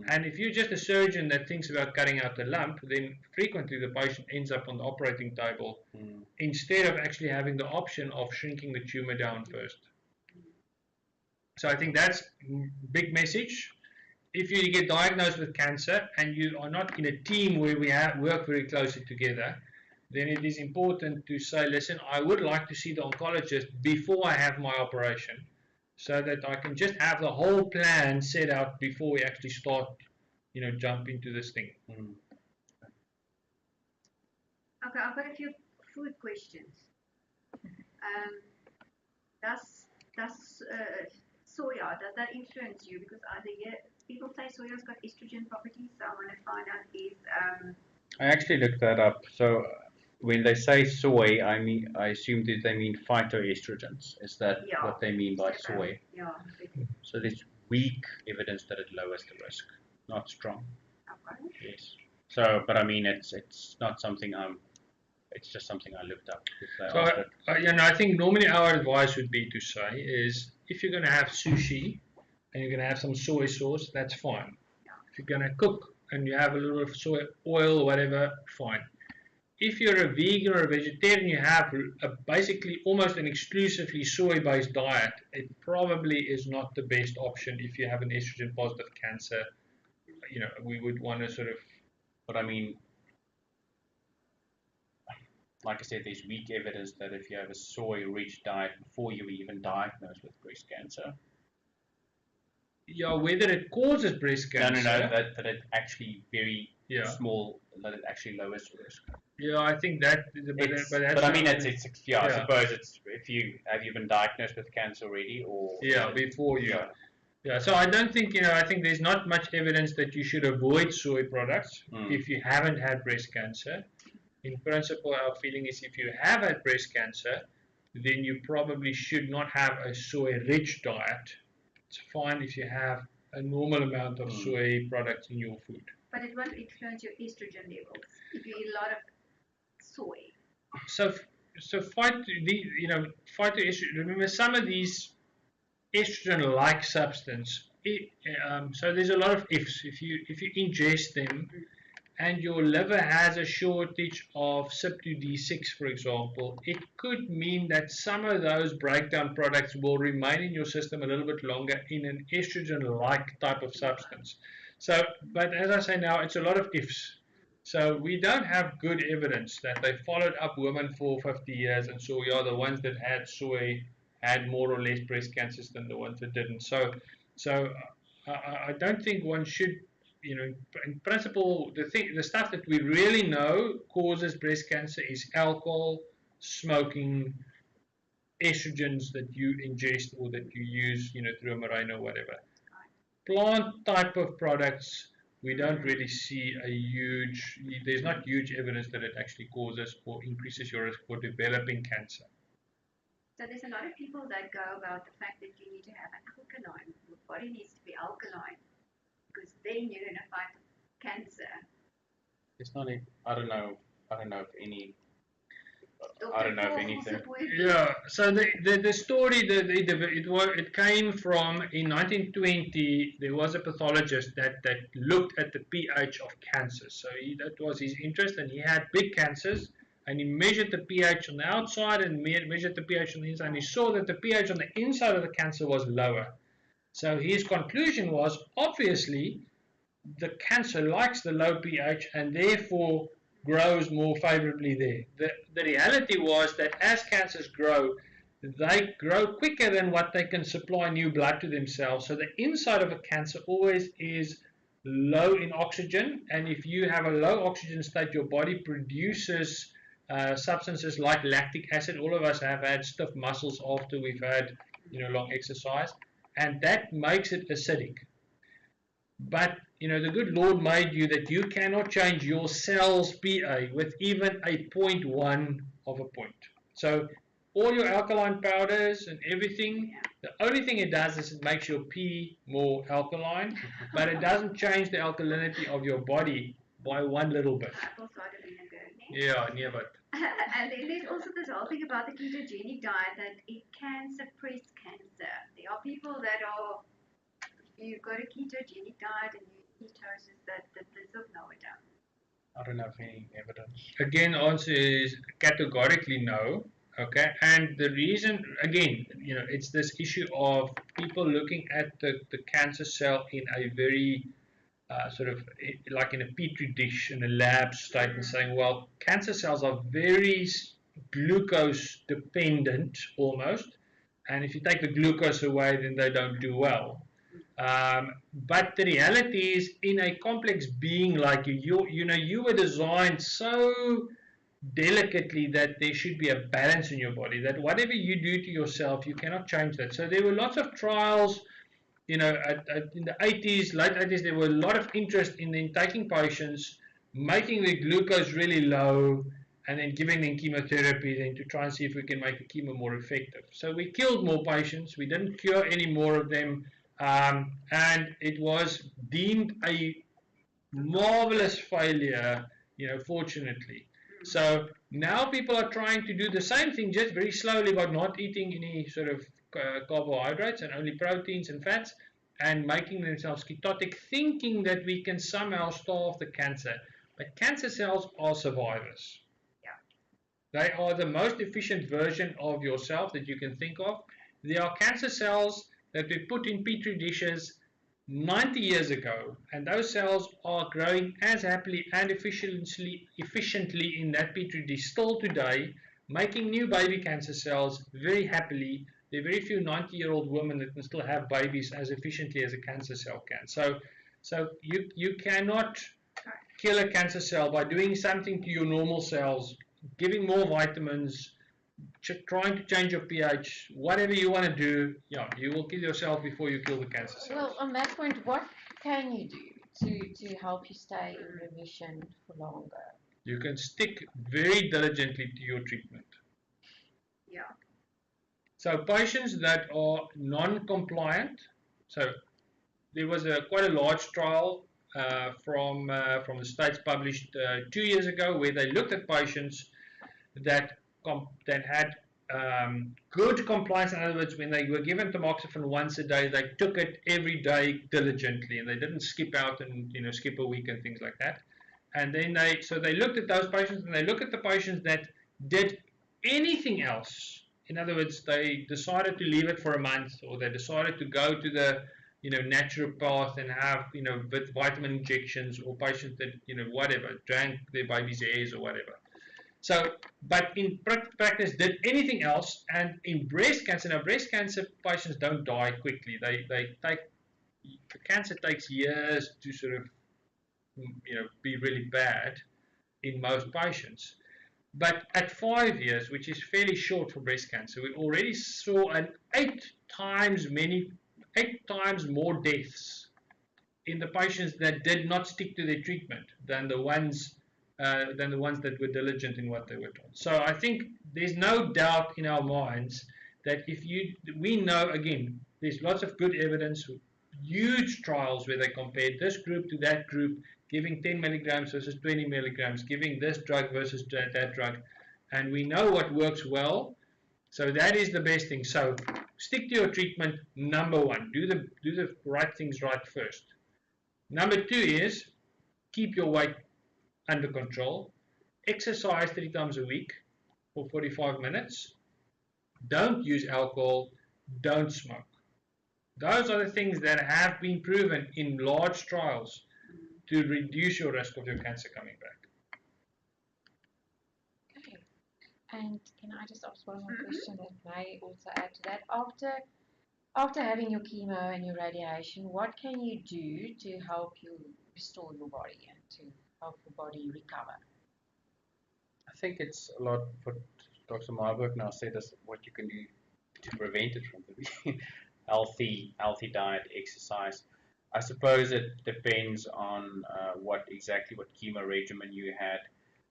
And if you're just a surgeon that thinks about cutting out the lump, then frequently the patient ends up on the operating table instead of actually having the option of shrinking the tumor down first. So I think that's a big message. If you get diagnosed with cancer and you are not in a team where we work very closely together, then it is important to say, listen, I would like to see the oncologist before I have my operation, so that I can just have the whole plan set out before we actually start, jump into this thing. Okay, I've got a few food questions. Does soya, does that influence you? Because people say soya's got estrogen properties, so I want to find out if. I actually looked that up. So when they say soy, I assume that they mean phytoestrogens. Is that what they mean by soy? Yeah. So there's weak evidence that it lowers the risk, not strong. Okay. Yes. So, but I mean, it's not something it's just something I looked up. I think normally our advice would be to say is, if you're going to have sushi and you're going to have some soy sauce, that's fine. If you're going to cook and you have a little of soy oil or whatever, fine. If you're a vegan or a vegetarian, you have basically almost an exclusively soy-based diet, it probably is not the best option if you have an estrogen-positive cancer. We would want to sort of... But I mean, like I said, there's weak evidence that if you have a soy-rich diet before you even diagnosed with breast cancer, Yeah, whether it causes breast No, cancer. that it actually very Yeah. small, that it actually lowers the risk. Yeah, I think that. But I mean, I Yeah. suppose it's if you have you been diagnosed with cancer already, or Yeah, before you. Yeah. Yeah, so I don't think, I think there's not much evidence that you should avoid soy products if you haven't had breast cancer. In principle, our feeling is if you have had breast cancer, then you probably should not have a soy-rich diet. It's fine if you have a normal amount of soy products in your food. But it won't influence your estrogen levels if you eat a lot of soy. So phytoestrogen. Remember, some of these estrogen-like substance. So there's a lot of ifs. If you ingest them, and your liver has a shortage of CYP2D6, for example, it could mean that some of those breakdown products will remain in your system a little bit longer in an estrogen-like type of substance. So, but as I say now, it's a lot of ifs. So we don't have good evidence that they followed up women for 50 years and saw, yeah, the ones that had soy had more or less breast cancers than the ones that didn't. So I don't think one should, in principle, the stuff that we really know causes breast cancer is alcohol, smoking, estrogens that you ingest or that you use, through a Mirena or whatever. Plant type of products, we don't really see there's not huge evidence that it actually causes or increases your risk for developing cancer. So there's a lot of people that go about the fact that you need to have an alkaline. Your body needs to be alkaline because then you're going to fight cancer. It's not. I don't know if any. Dr. I don't know if Vos anything. support you. Yeah. So the story it came from in 1920. There was a pathologist that looked at the pH of cancer. So that was his interest, and he had big cancers. And he measured the pH on the outside and measured the pH on the inside, and he saw that the pH on the inside of the cancer was lower. So his conclusion was, obviously, the cancer likes the low pH and therefore grows more favorably there. The reality was that as cancers grow, they grow quicker than what they can supply new blood to themselves. So the inside of a cancer always is low in oxygen, and if you have a low oxygen state, your body produces substances like lactic acid. All of us have had stiff muscles after we've had long exercise, and that makes it acidic. But the good Lord made you that you cannot change your cell's pH with even a 0.1 of a point. So all your alkaline powders and everything, the only thing it does is it makes your pee more alkaline, but it doesn't change the alkalinity of your body by one little bit. Apple cider vinegar. Yeah, never. And then there's also this whole thing about the ketogenic diet that it can suppress cancer. There are people that are, if you've got a ketogenic diet and you eat ketosis, that this will slow it down. I don't have any evidence. Again, answer is categorically no. Okay, and the reason, again, it's this issue of people looking at the cancer cell in a very sort of like in a petri dish in a lab state and saying, well, cancer cells are very glucose dependent almost, and if you take the glucose away, then they don't do well. But the reality is, in a complex being like you were designed so delicately that there should be a balance in your body, that whatever you do to yourself, you cannot change that. So there were lots of trials, in the 80s, late 80s, there were a lot of interest in taking patients, making the glucose really low, and then giving them chemotherapy then to try and see if we can make the chemo more effective. So we killed more patients, we didn't cure any more of them, and it was deemed a marvelous failure, fortunately. So now people are trying to do the same thing, just very slowly, but not eating any sort of carbohydrates and only proteins and fats, and making themselves ketotic, thinking that we can somehow starve the cancer. But cancer cells are survivors. Yeah. They are the most efficient version of yourself that you can think of. There are cancer cells that we put in petri dishes 90 years ago, and those cells are growing as happily and efficiently in that petri dish still today, making new baby cancer cells very happily. there are very few 90-year-old women that can still have babies as efficiently as a cancer cell can. So you cannot kill a cancer cell by doing something to your normal cells, giving more vitamins, trying to change your pH, whatever you want to do. Yeah, you will kill yourself before you kill the cancer cells. Well, on that point, what can you do to help you stay in remission for longer? You can stick very diligently to your treatment. Yeah. So patients that are non-compliant, so there was quite a large trial from the States published 2 years ago where they looked at patients that had good compliance. In other words, when they were given tamoxifen once a day, they took it every day diligently, and they didn't skip out and skip a week and things like that. And then they looked at those patients, and they looked at the patients that did anything else. In other words, they decided to leave it for a month, or they decided to go to the naturopath and have with vitamin injections, or patients that whatever drank their baby's hairs or whatever. So, but in practice did anything else. And in breast cancer, now breast cancer patients don't die quickly. They take, the cancer takes years to sort of be really bad in most patients. But at 5 years, which is fairly short for breast cancer, we already saw an 8 times more deaths in the patients that did not stick to their treatment than the ones that were diligent in what they were told. So I think there's no doubt in our minds that we know, again, there's lots of good evidence, huge trials where they compared this group to that group, giving 10 milligrams versus 20 milligrams, giving this drug versus that drug, and we know what works well. So that is the best thing. So stick to your treatment. Number one, do the right things right first. Number two is keep your weight under control. Exercise 3 times a week for 45 minutes. Don't use alcohol. Don't smoke. Those are the things that have been proven in large trials to reduce your risk of your cancer coming back. Okay. And can I just ask one more question that may also add to that? After having your chemo and your radiation, what can you do to help you restore your body and to help your body recover? I think it's a lot what Dr. Marburg now said is what you can do to prevent it from the healthy diet, exercise. I suppose it depends on what chemo regimen you had.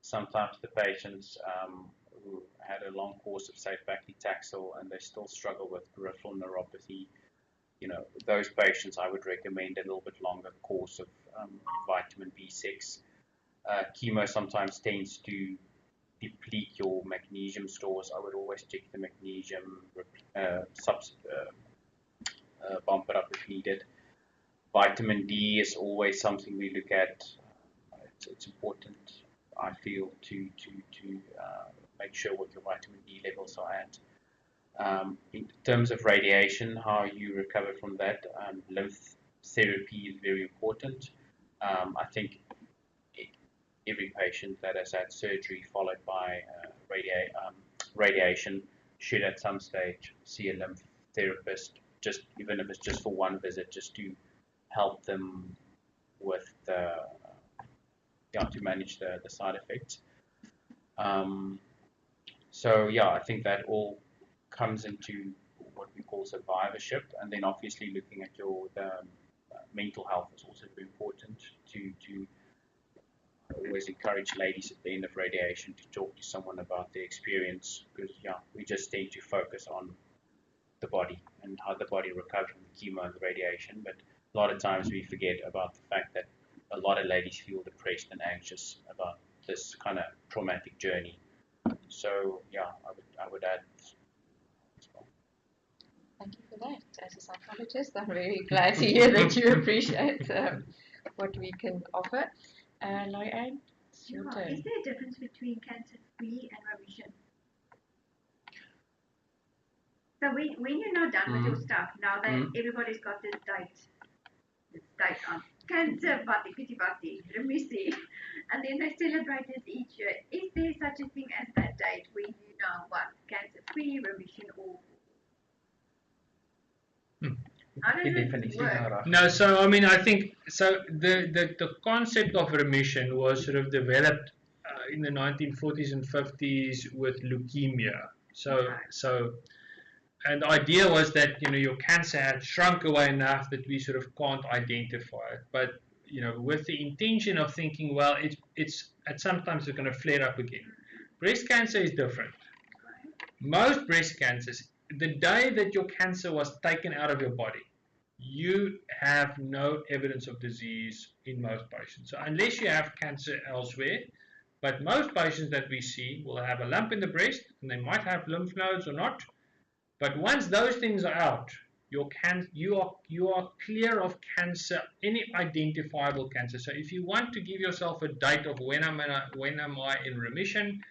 Sometimes the patients who had a long course of, say, paclitaxel and they still struggle with peripheral neuropathy, those patients I would recommend a little bit longer course of vitamin B6. Chemo sometimes tends to deplete your magnesium stores. I would always check the magnesium, bump it up if needed. Vitamin D is always something we look at. It's important, I feel, to make sure what your vitamin D levels are at. In terms of radiation, how you recover from that, lymph therapy is very important. I think every patient that has had surgery followed by radiation should at some stage see a lymph therapist, even if it's just for one visit, just to help them with to manage the side effects. So yeah, I think that all comes into what we call survivorship, and then obviously looking at the mental health is also very important. To always encourage ladies at the end of radiation to talk to someone about their experience, because we just tend to focus on the body and how the body recovers from the chemo and the radiation, but a lot of times we forget about the fact that a lot of ladies feel depressed and anxious about this kind of traumatic journey. So I would add as well. Thank you for that. As a psychologist, I'm very glad to hear that you appreciate what we can offer. Laurie-Anne, it's your turn. Is there a difference between cancer-free and remission? So when you're not done with your stuff, now that everybody's got this date on cancer, pati, remission, and then they celebrate it each year. Is there such a thing as that date when you know what, cancer-free, remission, or How does It it definitely work? No, so I mean, I think so. The concept of remission was sort of developed in the 1940s and 50s with leukemia. So, and the idea was that your cancer had shrunk away enough that we sort of can't identify it. But with the intention of thinking, well, it's at sometimes it's going to flare up again. Breast cancer is different. Most breast cancers, the day that your cancer was taken out of your body, you have no evidence of disease in most patients. So unless you have cancer elsewhere, but most patients that we see will have a lump in the breast, and they might have lymph nodes or not. But once those things are out, you are clear of cancer, any identifiable cancer. So if you want to give yourself a date of when am I in remission,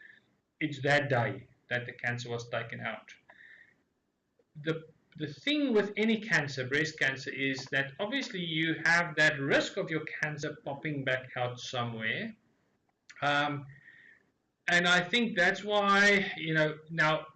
it's that day that the cancer was taken out. The thing with any cancer, breast cancer, is that obviously you have that risk of your cancer popping back out somewhere. And I think that's why, now,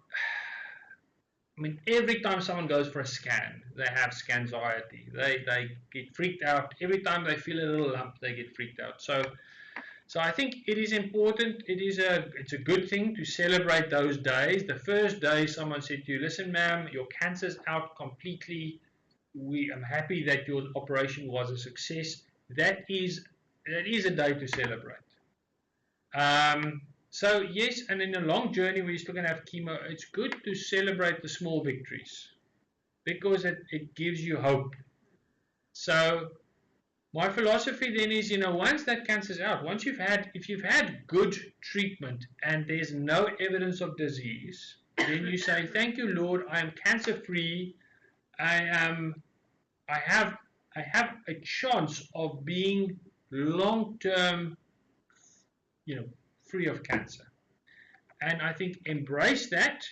I mean, every time someone goes for a scan, they have scanxiety. They get freaked out. Every time they feel a little lump, they get freaked out. So I think it is important. It's a good thing to celebrate those days. The first day someone said to you, listen, ma'am, your cancer's out completely. I'm happy that your operation was a success. That is a day to celebrate. So yes, and in a long journey where you're still going to have chemo, it's good to celebrate the small victories because it gives you hope. So my philosophy then is, once that cancer's out, if you've had good treatment and there's no evidence of disease, then you say, thank you, Lord, I am cancer free. I have a chance of being long-term, free of cancer. And I think embrace that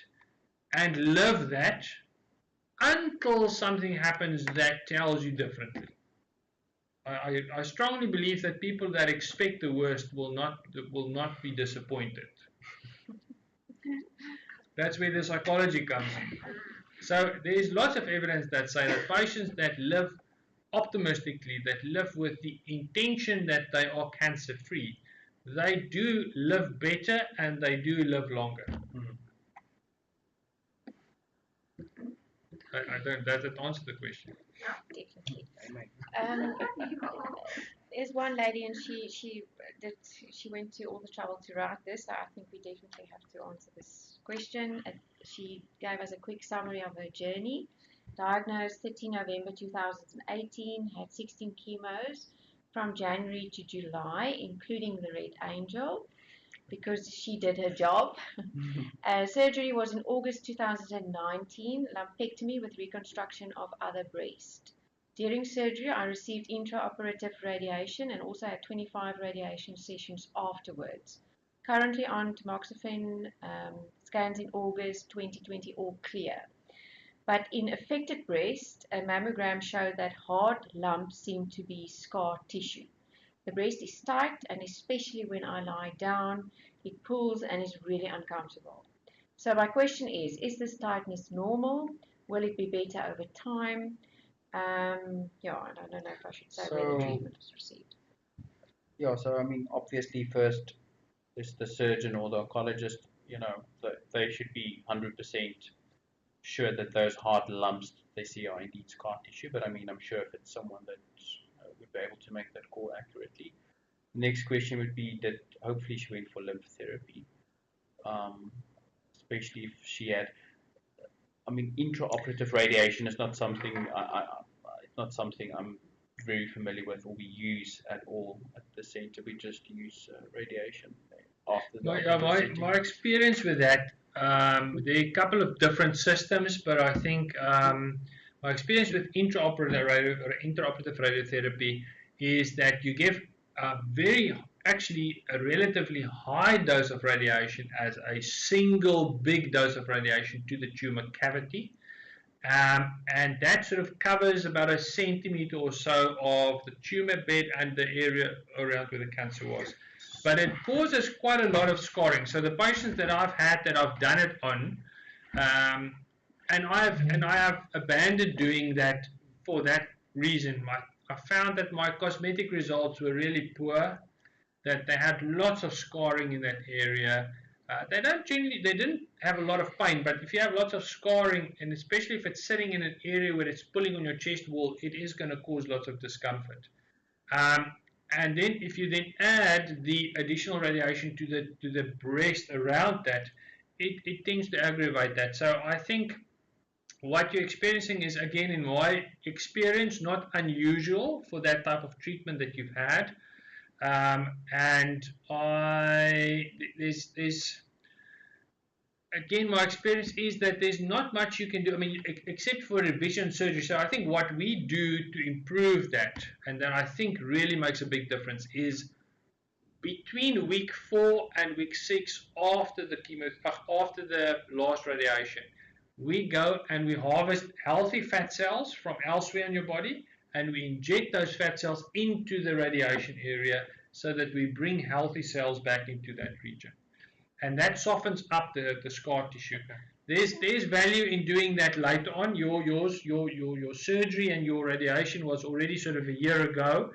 and live that until something happens that tells you differently. I strongly believe that people that expect the worst will not be disappointed. That's where the psychology comes in. So there's lots of evidence that say that patients that live optimistically, that live with the intention that they are cancer free, they do live better and they do live longer. I don't. Does that answer the question? Definitely. There's one lady, and she went to all the trouble to write this. So I think we definitely have to answer this question. She gave us a quick summary of her journey. Diagnosed 13 November 2018, had 16 chemos from January to July, including the Red Angel, because she did her job. Surgery was in August 2019, lumpectomy with reconstruction of other breast. During surgery, I received intraoperative radiation and also had 25 radiation sessions afterwards. Currently on Tamoxifen, scans in August 2020, all clear. But in affected breast, a mammogram showed that hard lumps seem to be scar tissue. The breast is tight, and especially when I lie down, it pulls and is really uncomfortable. So my question is this tightness normal? Will it be better over time? I don't know if I should say where the treatment was received. Yeah, so I mean, obviously first is the surgeon or the oncologist, they should be 100% sure that those hard lumps they see are indeed scar tissue. But I mean, I'm sure if it's someone that would be able to make that call accurately. Next question would be that hopefully she went for lymph therapy, especially if she had. I mean, intraoperative radiation is not something it's not something I'm very familiar with or we use at all at the center. We just use radiation after the my experience with that, there are a couple of different systems, but I think my experience with intraoperative radiotherapy is that you give a relatively high dose of radiation as a single big dose of radiation to the tumor cavity. And that sort of covers about a centimeter or so of the tumor bed and the area around where the cancer was. But it causes quite a lot of scarring. So the patients that I've had that I've done it on, and I have abandoned doing that for that reason. I found that my cosmetic results were really poor, that they had lots of scarring in that area. They didn't have a lot of pain, but if you have lots of scarring, and especially if it's sitting in an area where it's pulling on your chest wall, it is going to cause lots of discomfort. And then if you then add the additional radiation to the breast around that, it tends to aggravate that. So I think what you're experiencing is, again, in my experience, not unusual for that type of treatment that you've had. And there's again, my experience is that there's not much you can do, I mean, except for revision surgery. So I think what we do to improve that, and that I think really makes a big difference, is between week 4 and week 6 after the chemo, after the last radiation, we go and we harvest healthy fat cells from elsewhere in your body, and we inject those fat cells into the radiation area so that we bring healthy cells back into that region. And that softens up the scar tissue. There's value in doing that later on. Your surgery and your radiation was already sort of a year ago.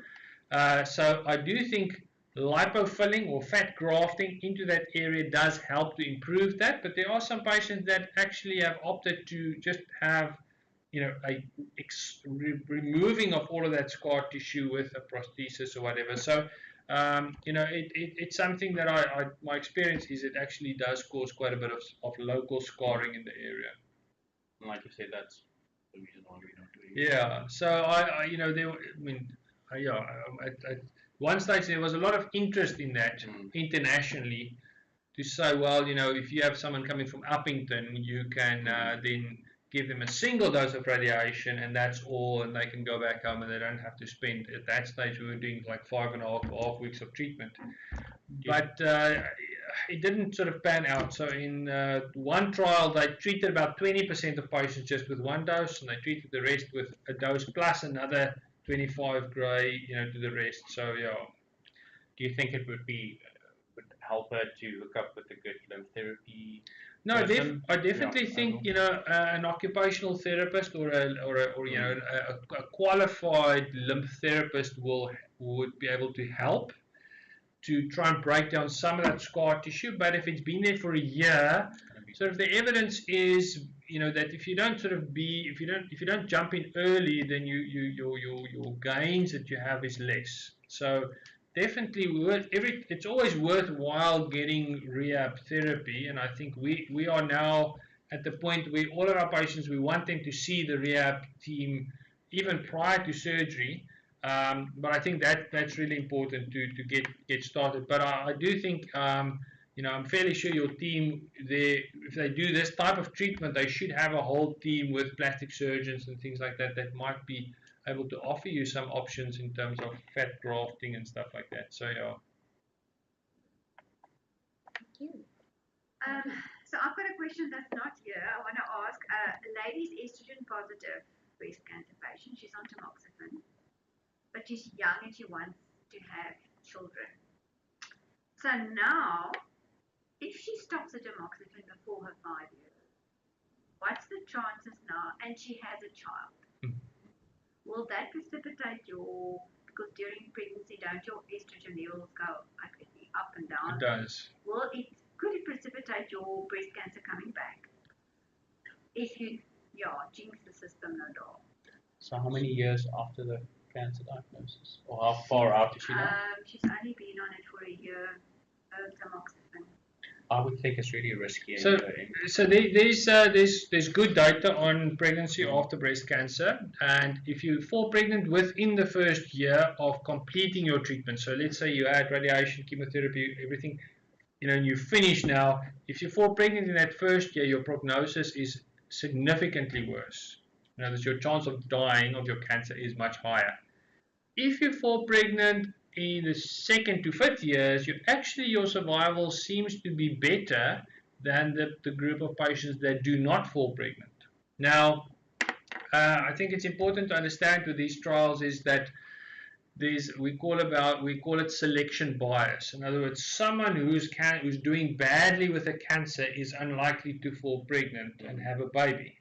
So I do think lipofilling or fat grafting into that area does help to improve that. But there are some patients that actually have opted to just have, you know, a removing of all of that scar tissue with a prosthesis or whatever. So you know, it's something that my experience is it actually does cause quite a bit of local scarring in the area. Like you said, that's the reason why we don't do it. Yeah. So you know, at one stage there was a lot of interest in that internationally, to say, well, you know, if you have someone coming from Uppington, you can then give them a single dose of radiation and that's all, and they can go back home and they don't have to spend, at that stage we were doing like 5.5 weeks of treatment. But it didn't sort of pan out. So in one trial they treated about 20% of patients just with one dose, and they treated the rest with a dose plus another 25 gray, you know, to the rest. So yeah. Do you think it would help her to hook up with a good lymph therapy? No, I definitely think, you know, an occupational therapist or you know, a qualified lymph therapist would be able to help to try and break down some of that scar tissue. But if it's been there for a year, sort of the evidence is, you know, that if you don't if you don't jump in early, then your gains that you have is less. So definitely it's always worthwhile getting rehab therapy, and I think we are now at the point where all of our patients, we want them to see the rehab team even prior to surgery. But I think that's really important to get started. But I do think, you know, I'm fairly sure your team, if they do this type of treatment, they should have a whole team with plastic surgeons and things like that that might be able to offer you some options in terms of fat grafting and stuff like that. So yeah. Thank you. So I've got a question that's not here. I want to ask, a lady's estrogen positive breast cancer patient. She's on Tamoxifen, but she's young and she wants to have children. So now, if she stops the Tamoxifen before her 5 years, what's the chances now? And she has a child. Will that precipitate because during pregnancy, don't your estrogen levels go up and down? It does. Could it precipitate your breast cancer coming back? If you, jinx the system, no doubt. So how many years after the cancer diagnosis? Or how far out is she now? She's only been on it for a year, Tamoxifen. I would think it's really risky. So there's good data on pregnancy after breast cancer, and if you fall pregnant within the first year of completing your treatment, so let's say you had radiation, chemotherapy, everything, you know, and you finish now, if you fall pregnant in that first year, your prognosis is significantly worse. In other words, your chance of dying of your cancer is much higher. If you fall pregnant in the 2nd to 5th years, your survival seems to be better than the group of patients that do not fall pregnant. Now, I think it's important to understand with these trials is that we call it selection bias. In other words, someone who's doing badly with a cancer is unlikely to fall pregnant and have a baby.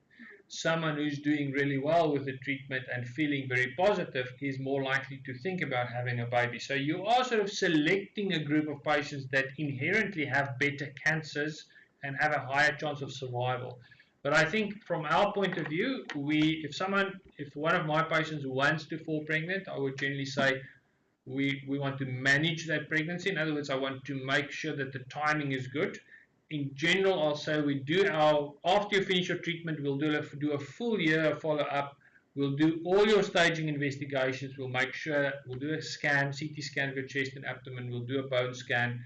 someone who's doing really well with the treatment and feeling very positive is more likely to think about having a baby. So you are sort of selecting a group of patients that inherently have better cancers and have a higher chance of survival. But I think from our point of view, if one of my patients wants to fall pregnant, I would generally say we want to manage that pregnancy. In other words, I want to make sure that the timing is good. In general, I'll say we do after you finish your treatment, we'll do a full year follow-up. We'll do all your staging investigations. We'll make sure, we'll do a scan, CT scan of your chest and abdomen. We'll do a bone scan.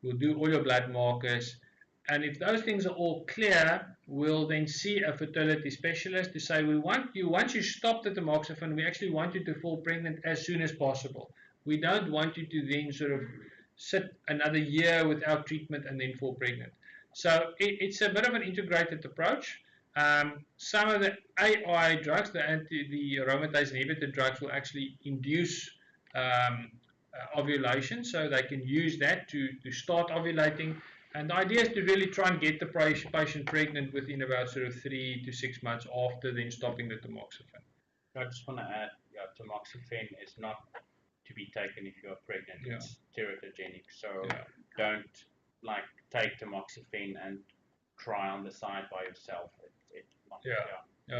We'll do all your blood markers. And if those things are all clear, we'll then see a fertility specialist to say, we want you, once you stop the tamoxifen, we actually want you to fall pregnant as soon as possible. We don't want you to then sort of sit another year without treatment and then fall pregnant. So it's a bit of an integrated approach. Some of the AI drugs, the aromatase inhibitor drugs, will actually induce ovulation, so they can use that to start ovulating. And the idea is to really try and get the patient pregnant within about sort of 3 to 6 months after then stopping the tamoxifen. I just want to add, tamoxifen is not to be taken if you are pregnant. Yeah. It's teratogenic, so don't take tamoxifen and try on the side by yourself.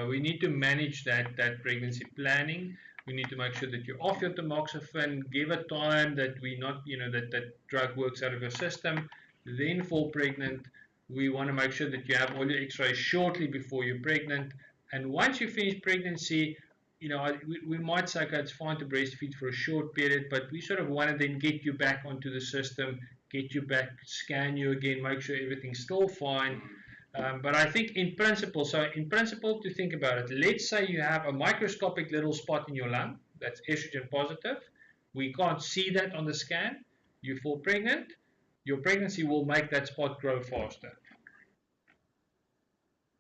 We need to manage that pregnancy planning. We need to make sure that you're off your tamoxifen, give it time that that drug works out of your system, then fall pregnant. We want to make sure that you have all your x-rays shortly before you're pregnant. And once you finish pregnancy, we might say, okay, it's fine to breastfeed for a short period, but we sort of want to then get you back onto the system, get you back, scan you again, make sure everything's still fine. But I think in principle, to think about it, let's say you have a microscopic little spot in your lung that's estrogen positive. We can't see that on the scan. You fall pregnant. Your pregnancy will make that spot grow faster.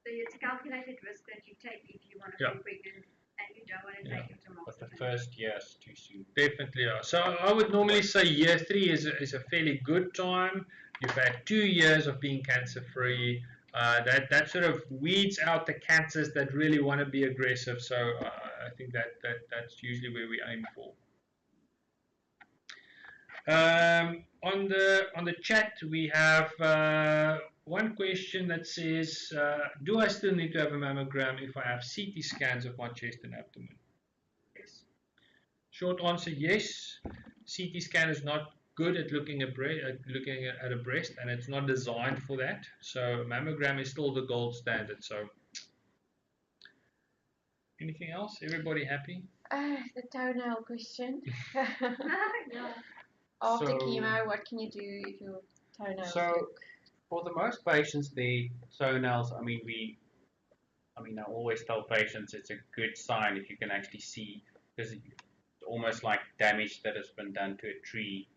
So it's a calculated risk that you take if you want to fall pregnant and you don't want to take your tamoxifen. But the first year is too soon. Definitely, yeah. So I would normally say year 3 is a fairly good time. You've had 2 years of being cancer-free. That sort of weeds out the cancers that really want to be aggressive. So I think that's usually where we aim for. On the chat, we have one question that says, do I still need to have a mammogram if I have CT scans of my chest and abdomen? Yes. Short answer, yes. CT scan is not good at looking at a breast, and it's not designed for that. So mammogram is still the gold standard. So anything else? Everybody happy? The toenail question. Yeah. After chemo, what can you do if your toenails look? For the most patients, the toenails, I always tell patients it's a good sign if you can actually see, because it's almost like damage that has been done to a tree,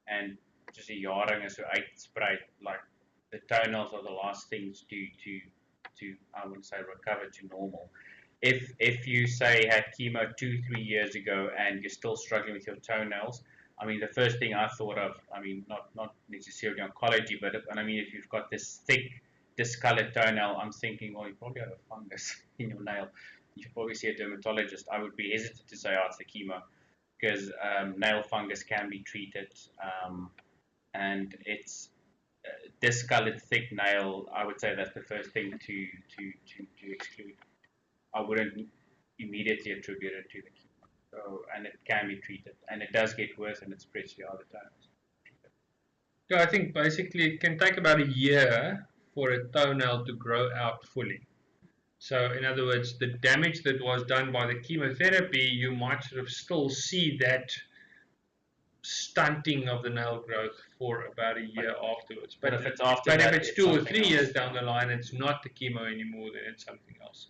and just a jaring is so uitgespreid, like the toenails are the last things to I wouldn't say recover to normal. If you say had chemo 2-3 years ago and you're still struggling with your toenails, the first thing I thought of, not necessarily oncology, but if you've got this thick, discolored toenail, I'm thinking, well, you probably have a fungus in your nail. You should probably see a dermatologist. I would be hesitant to say, it's the chemo, because nail fungus can be treated, and it's discolored, thick nail. I would say that's the first thing to exclude. I wouldn't immediately attribute it to the chemo. So, and it can be treated, and it does get worse, and it spreads to other toenails. Yeah, I think basically it can take about a year for a toenail to grow out fully. So in other words, the damage that was done by the chemotherapy, you might sort of still see that stunting of the nail growth for about a year afterwards. But if it's after that, if it's 2 or 3 years down the line, it's not the chemo anymore, then it's something else.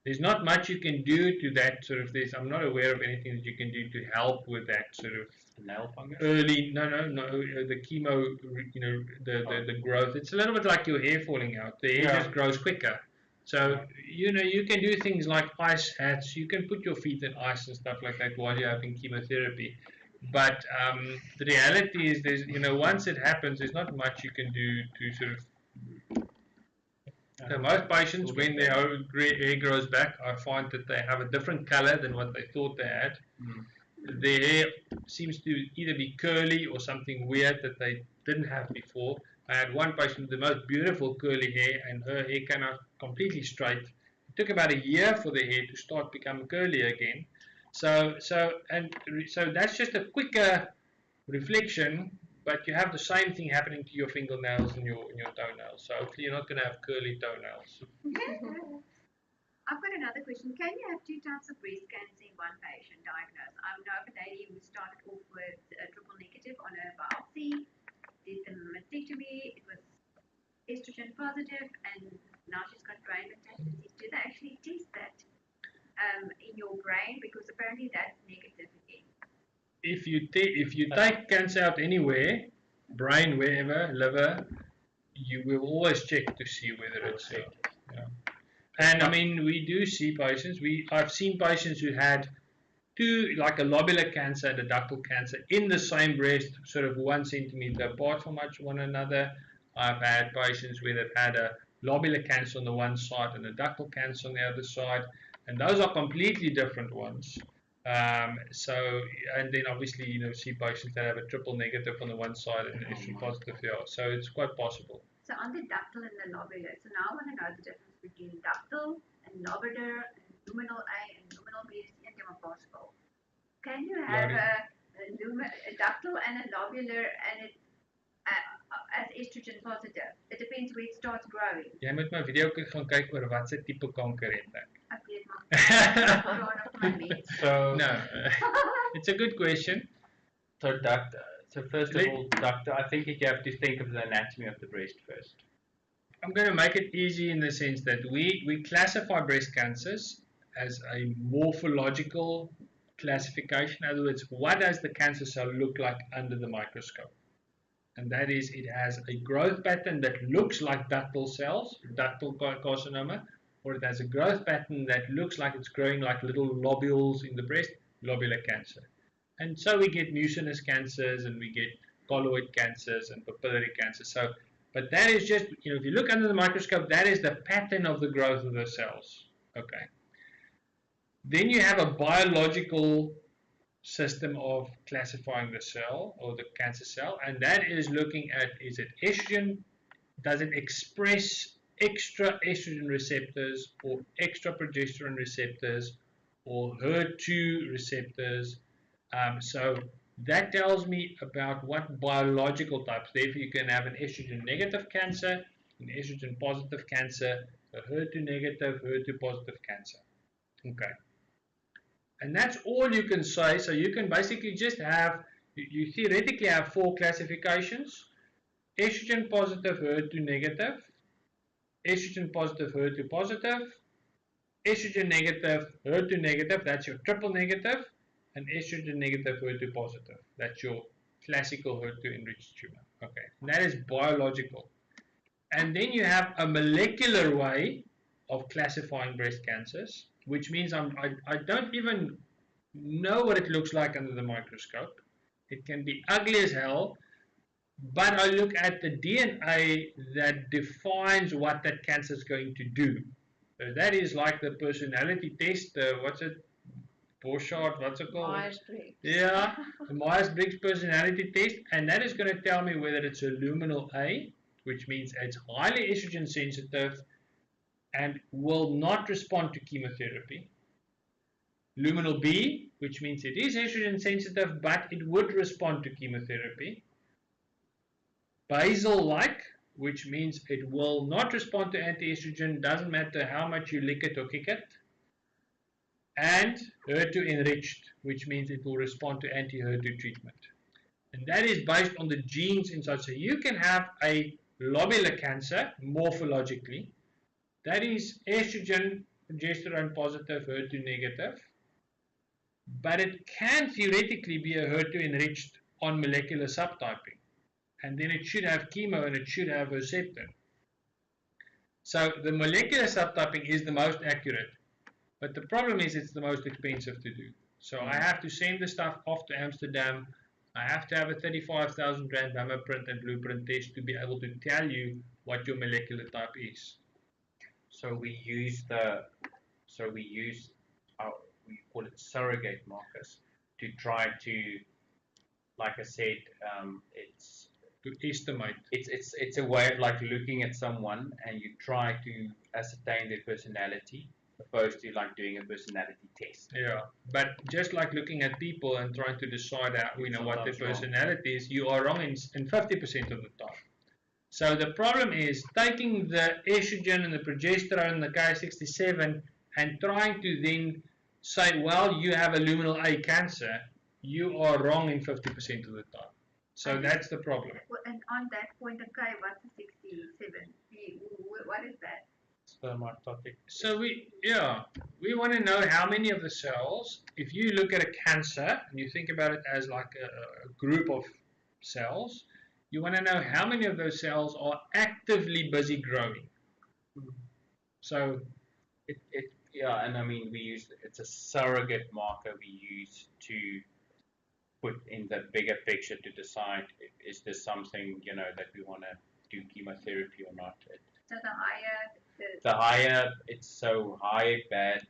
There's not much you can do to that sort of this. I'm not aware of anything that you can do to help with that sort of nail fungus. The chemo, the growth. It's a little bit like your hair falling out. The hair just grows quicker. So you can do things like ice hats. You can put your feet in ice and stuff like that while you're having chemotherapy. But the reality is, once it happens, there's not much you can do to sort of So most patients, when their hair grows back, I find that they have a different color than what they thought they had. Their hair seems to either be curly or something weird that they didn't have before. I had one patient with the most beautiful curly hair, and her hair came out completely straight. It took about a year for the hair to start becoming curly again. So that's just a quicker reflection, but you have the same thing happening to your fingernails and your toenails. So hopefully you're not going to have curly toenails. I've got another question. Can you have two types of breast cancer in one patient diagnosed? I know of a lady who started off with a triple negative on her biopsy, did the mastectomy, it was estrogen positive, and now she's got brain metastases. Do they actually test that in your brain? Because apparently that's negative again. If you take cancer out anywhere, brain, wherever, liver, you will always check to see whether it's And I mean, we do see patients. I've seen patients who had two, like a lobular cancer and a ductal cancer, in the same breast, sort of 1 centimeter apart from one another. I've had patients where they've had a lobular cancer on the one side and a ductal cancer on the other side, and those are completely different ones. And then obviously, see patients that have a triple negative on the one side and estrogen positive the other. So it's quite possible. So on the ductal and the lobular, so now I want to know the difference between ductal and lobular and luminal A and luminal B is possible. Can you have a ductal and a lobular and it as estrogen positive? It depends where it starts growing. Jy moet my video gaan kyk oor wat se tipe kanker het ek. Ek weet maar. So no, it's a good question. So first of all, doctor, I think you have to think of the anatomy of the breast first. I'm going to make it easy in the sense that we classify breast cancers as a morphological classification. In other words, what does the cancer cell look like under the microscope? And that is, it has a growth pattern that looks like ductal cells, ductal carcinoma, or it has a growth pattern that looks like it's growing like little lobules in the breast, lobular cancer. And so we get mucinous cancers, and we get colloid cancers and papillary cancers. So, but that is just, if you look under the microscope, that is the pattern of the growth of the cells. Okay. Then you have a biological system of classifying the cell or the cancer cell, and that is looking at, is it estrogen? Does it express extra estrogen receptors or extra progesterone receptors or HER2 receptors? So that tells me about what biological types. Therefore, you can have an estrogen negative cancer, an estrogen positive cancer, a HER2 negative, HER2 positive cancer. Okay. And that's all you can say. So you can basically just have, you theoretically have 4 classifications: estrogen positive, HER2 negative, estrogen positive, HER2 positive, estrogen negative, HER2 negative, that's your triple negative, and estrogen negative, HER2 positive, that's your classical HER2 enriched tumor. Okay, and that is biological. And then you have a molecular way of classifying breast cancers, which means I don't even know what it looks like under the microscope. It can be ugly as hell, but I look at the DNA that defines what that cancer is going to do. So that is like the personality test, what's it? Borchardt, what's it called? Myers-Briggs. Yeah, the Myers-Briggs personality test, and that is going to tell me whether it's a luminal A, which means it's highly estrogen sensitive and will not respond to chemotherapy. Luminal B, which means it is estrogen sensitive, but it would respond to chemotherapy. Basal-like, which means it will not respond to anti-estrogen, doesn't matter how much you lick it or kick it. And HER2 enriched, which means it will respond to anti-HER2 treatment. And that is based on the genes inside. So you can have a lobular cancer morphologically. That is estrogen, progesterone positive, HER2 negative. But it can theoretically be a HER2 enriched on molecular subtyping. And then it should have chemo and it should have Herceptin. So the molecular subtyping is the most accurate. But the problem is it's the most expensive to do. So I have to send the stuff off to Amsterdam. I have to have a 35,000 rand mammoprint and blueprint test to be able to tell you what your molecular type is. So we use we call it surrogate markers to try to, like I said, it's To estimate. it's a way of like looking at someone and you try to ascertain their personality, opposed to like doing a personality test. Yeah, but just like looking at people and trying to decide out, what their Sometimes wrong. personality is, you are wrong in 50% of the time. So the problem is taking the estrogen and the progesterone and the Ki-67 and trying to then say, well, you have a luminal A cancer. You are wrong in 50% of the time. So that's the problem. And on that point, okay, what's the 67? What is that? Spermatotic. So we want to know how many of the cells, if you look at a cancer and you think about it as like a group of cells, you want to know how many of those cells are actively busy growing. So And I mean it's a surrogate marker we use to put in the bigger picture to decide is this something that we want to do chemotherapy or not. So the higher The higher it's so high bad,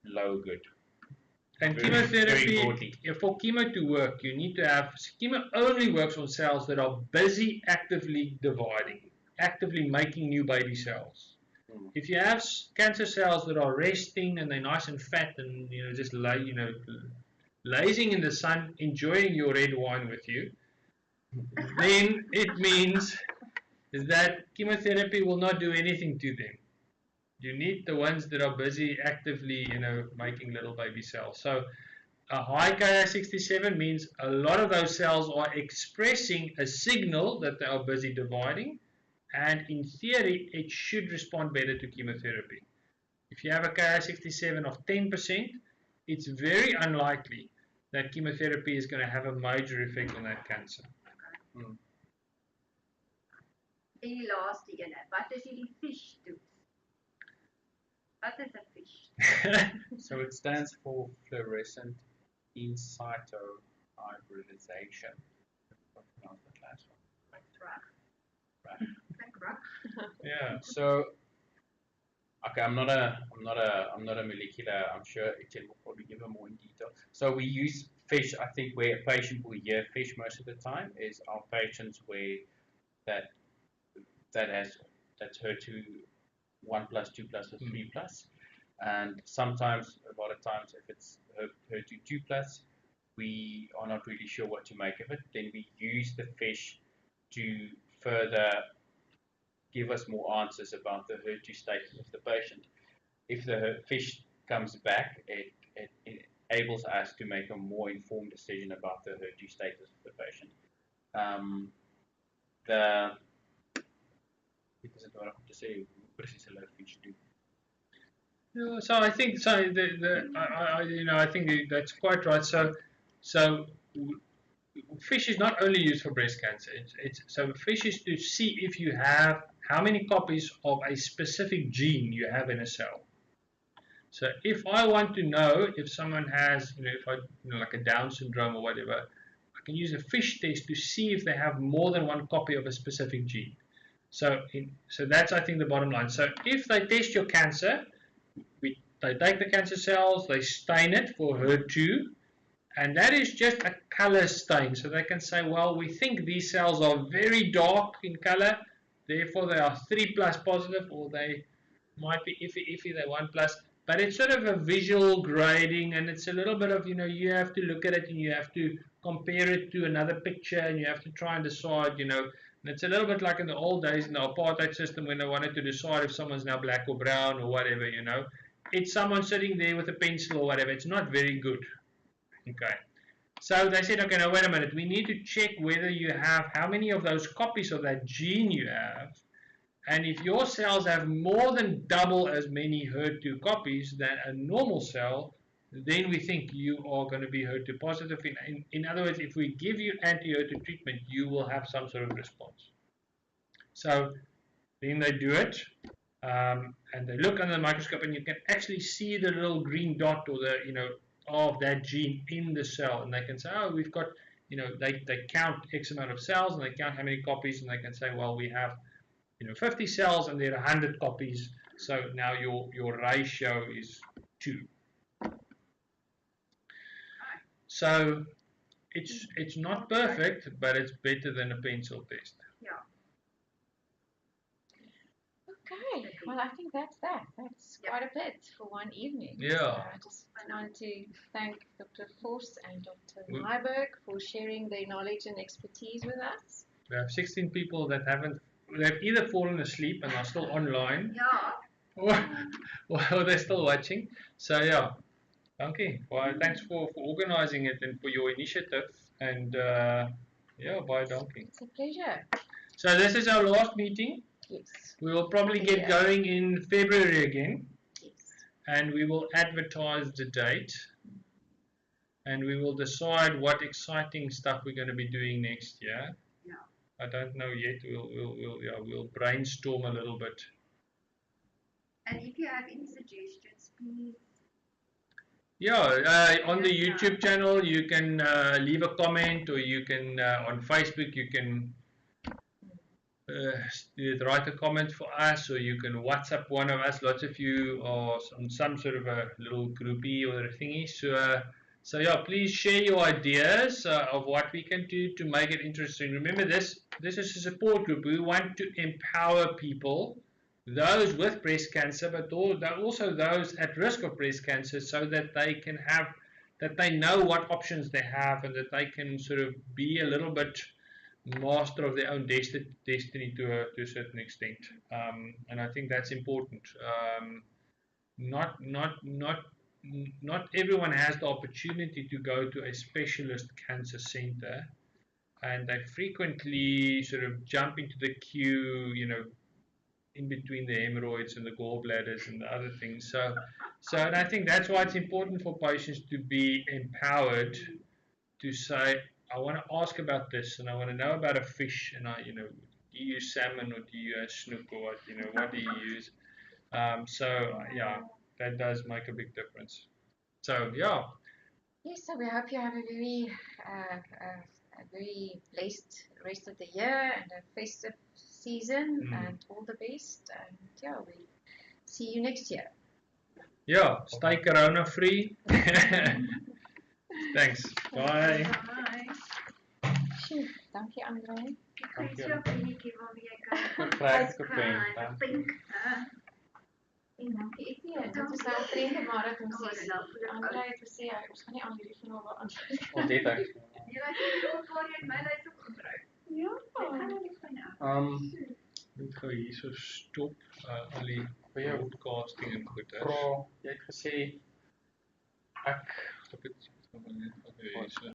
low good. and Very chemotherapy, broadly. for chemo to work, you need to have, chemo only works on cells that are busy actively dividing, actively making new baby cells. If you have cancer cells that are resting and they're nice and fat and just lazing in the sun, enjoying your red wine with you, then it means is that chemotherapy will not do anything to them. You need the ones that are busy actively, making little baby cells. So a high Ki-67 means a lot of those cells are expressing a signal that they are busy dividing, and in theory, it should respond better to chemotherapy. If you have a Ki-67 of 10%, it's very unlikely that chemotherapy is going to have a major effect on that cancer. En die laaste ene, wat is hierdie fish toets? Wat is 'n fish? So it stands for fluorescent in situ hybridization. Yeah. So, okay, I'm not a molecular. I'm sure Etienne will probably give them more in detail. So we use fish. I think where a patient will hear fish most of the time is our patients where that's HER2 1+, 2+, or 3+, and sometimes, a lot of times, if it's HER2 2+, we are not really sure what to make of it. Then we use the fish to further give us more answers about the HER2 status of the patient. If the fish comes back, it enables us to make a more informed decision about the HER2 status of the patient. Dit is het waar om te sê hoe presies hulle fish doen. Yeah, so I think I think that's quite right. So fish is not only used for breast cancer. So fish is to see if you have how many copies of a specific gene you have in a cell. So if I want to know if someone has, like a Down syndrome or whatever, I can use a fish test to see if they have more than one copy of a specific gene. So that's, I think, the bottom line. So if they test your cancer, they take the cancer cells, they stain it for HER2, and that is just a color stain. So they can say, well, we think these cells are very dark in color, therefore they are 3+ positive, or they might be iffy, they're 1+. But it's sort of a visual grading, and it's a little bit of, you have to look at it and you have to compare it to another picture, and you have to try and decide, and it's a little bit like in the old days in the apartheid system when they wanted to decide if someone's now black or brown or whatever, It's someone sitting there with a pencil or whatever. It's not very good. Okay. So they said, okay, now wait a minute. We need to check whether you have how many of those copies of that gene you have. And if your cells have more than double as many HER2 copies than a normal cell, then we think you are going to be HER2 positive. In other words, if we give you anti-HER2 treatment, you will have some sort of response. So then they do it, and they look under the microscope, and you can actually see the little green dot or the of that gene in the cell, and they can say, oh, we've got, they count X amount of cells, and they count how many copies, and they can say, well, we have 50 cells and there are 100 copies. So now your ratio is 2. So it's not perfect, but it's better than a pencil test. Yeah. Okay, well, I think that's that. That's quite a bit for one evening. Yeah. So I just want to thank Dr. Vos and Dr. Myburg for sharing their knowledge and expertise with us. We have 16 people that they've either fallen asleep and are still online, or they're still watching. So yeah, dankie. Well, thanks for organising it and for your initiative. And yeah, bye, dankie. It's a pleasure. So this is our last meeting. Yes. We will probably get going in February again. Yes. And we will advertise the date. And we will decide what exciting stuff we're going to be doing next year. Yeah. I don't know yet. We'll brainstorm a little bit. And if you have any suggestions, please. Yeah, on the YouTube channel you can leave a comment, or you can on Facebook you can write a comment for us, or you can WhatsApp one of us. Lots of you are on some sort of a little groupie or a thingy. So yeah, please share your ideas of what we can do to make it interesting. Remember, this is a support group. We want to empower people, those with breast cancer, but also those at risk of breast cancer, so that they know what options they have, and that they can sort of be a little bit master of their own destiny to a certain extent. And I think that's important. Not everyone has the opportunity to go to a specialist cancer center, and they frequently sort of jump into the queue, in between the hemorrhoids and the gallbladders and the other things. So and I think that's why it's important for patients to be empowered to say, I want to ask about this, and I want to know about a fish, and do you use salmon, or do you use snook, or what do you use? So yeah, that does make a big difference. So yeah. Yes, so we hope you have a very blessed rest of the year and a festive season, and all the best. And yeah, we see you next year. Yeah, stay corona free. Thanks. Bye. Sjoe, dankie Andre. En dankie Etienne. Dit is nou 'n vriende marathon sessie. Andre het gesê ons gaan nie aan hierdie van haar antwoord. Ons het hy. Jy het ook voor jy my lys op gebruik. Ja. Moet gou hierso stop al die broadcasting en goed. Jy het gesê ek het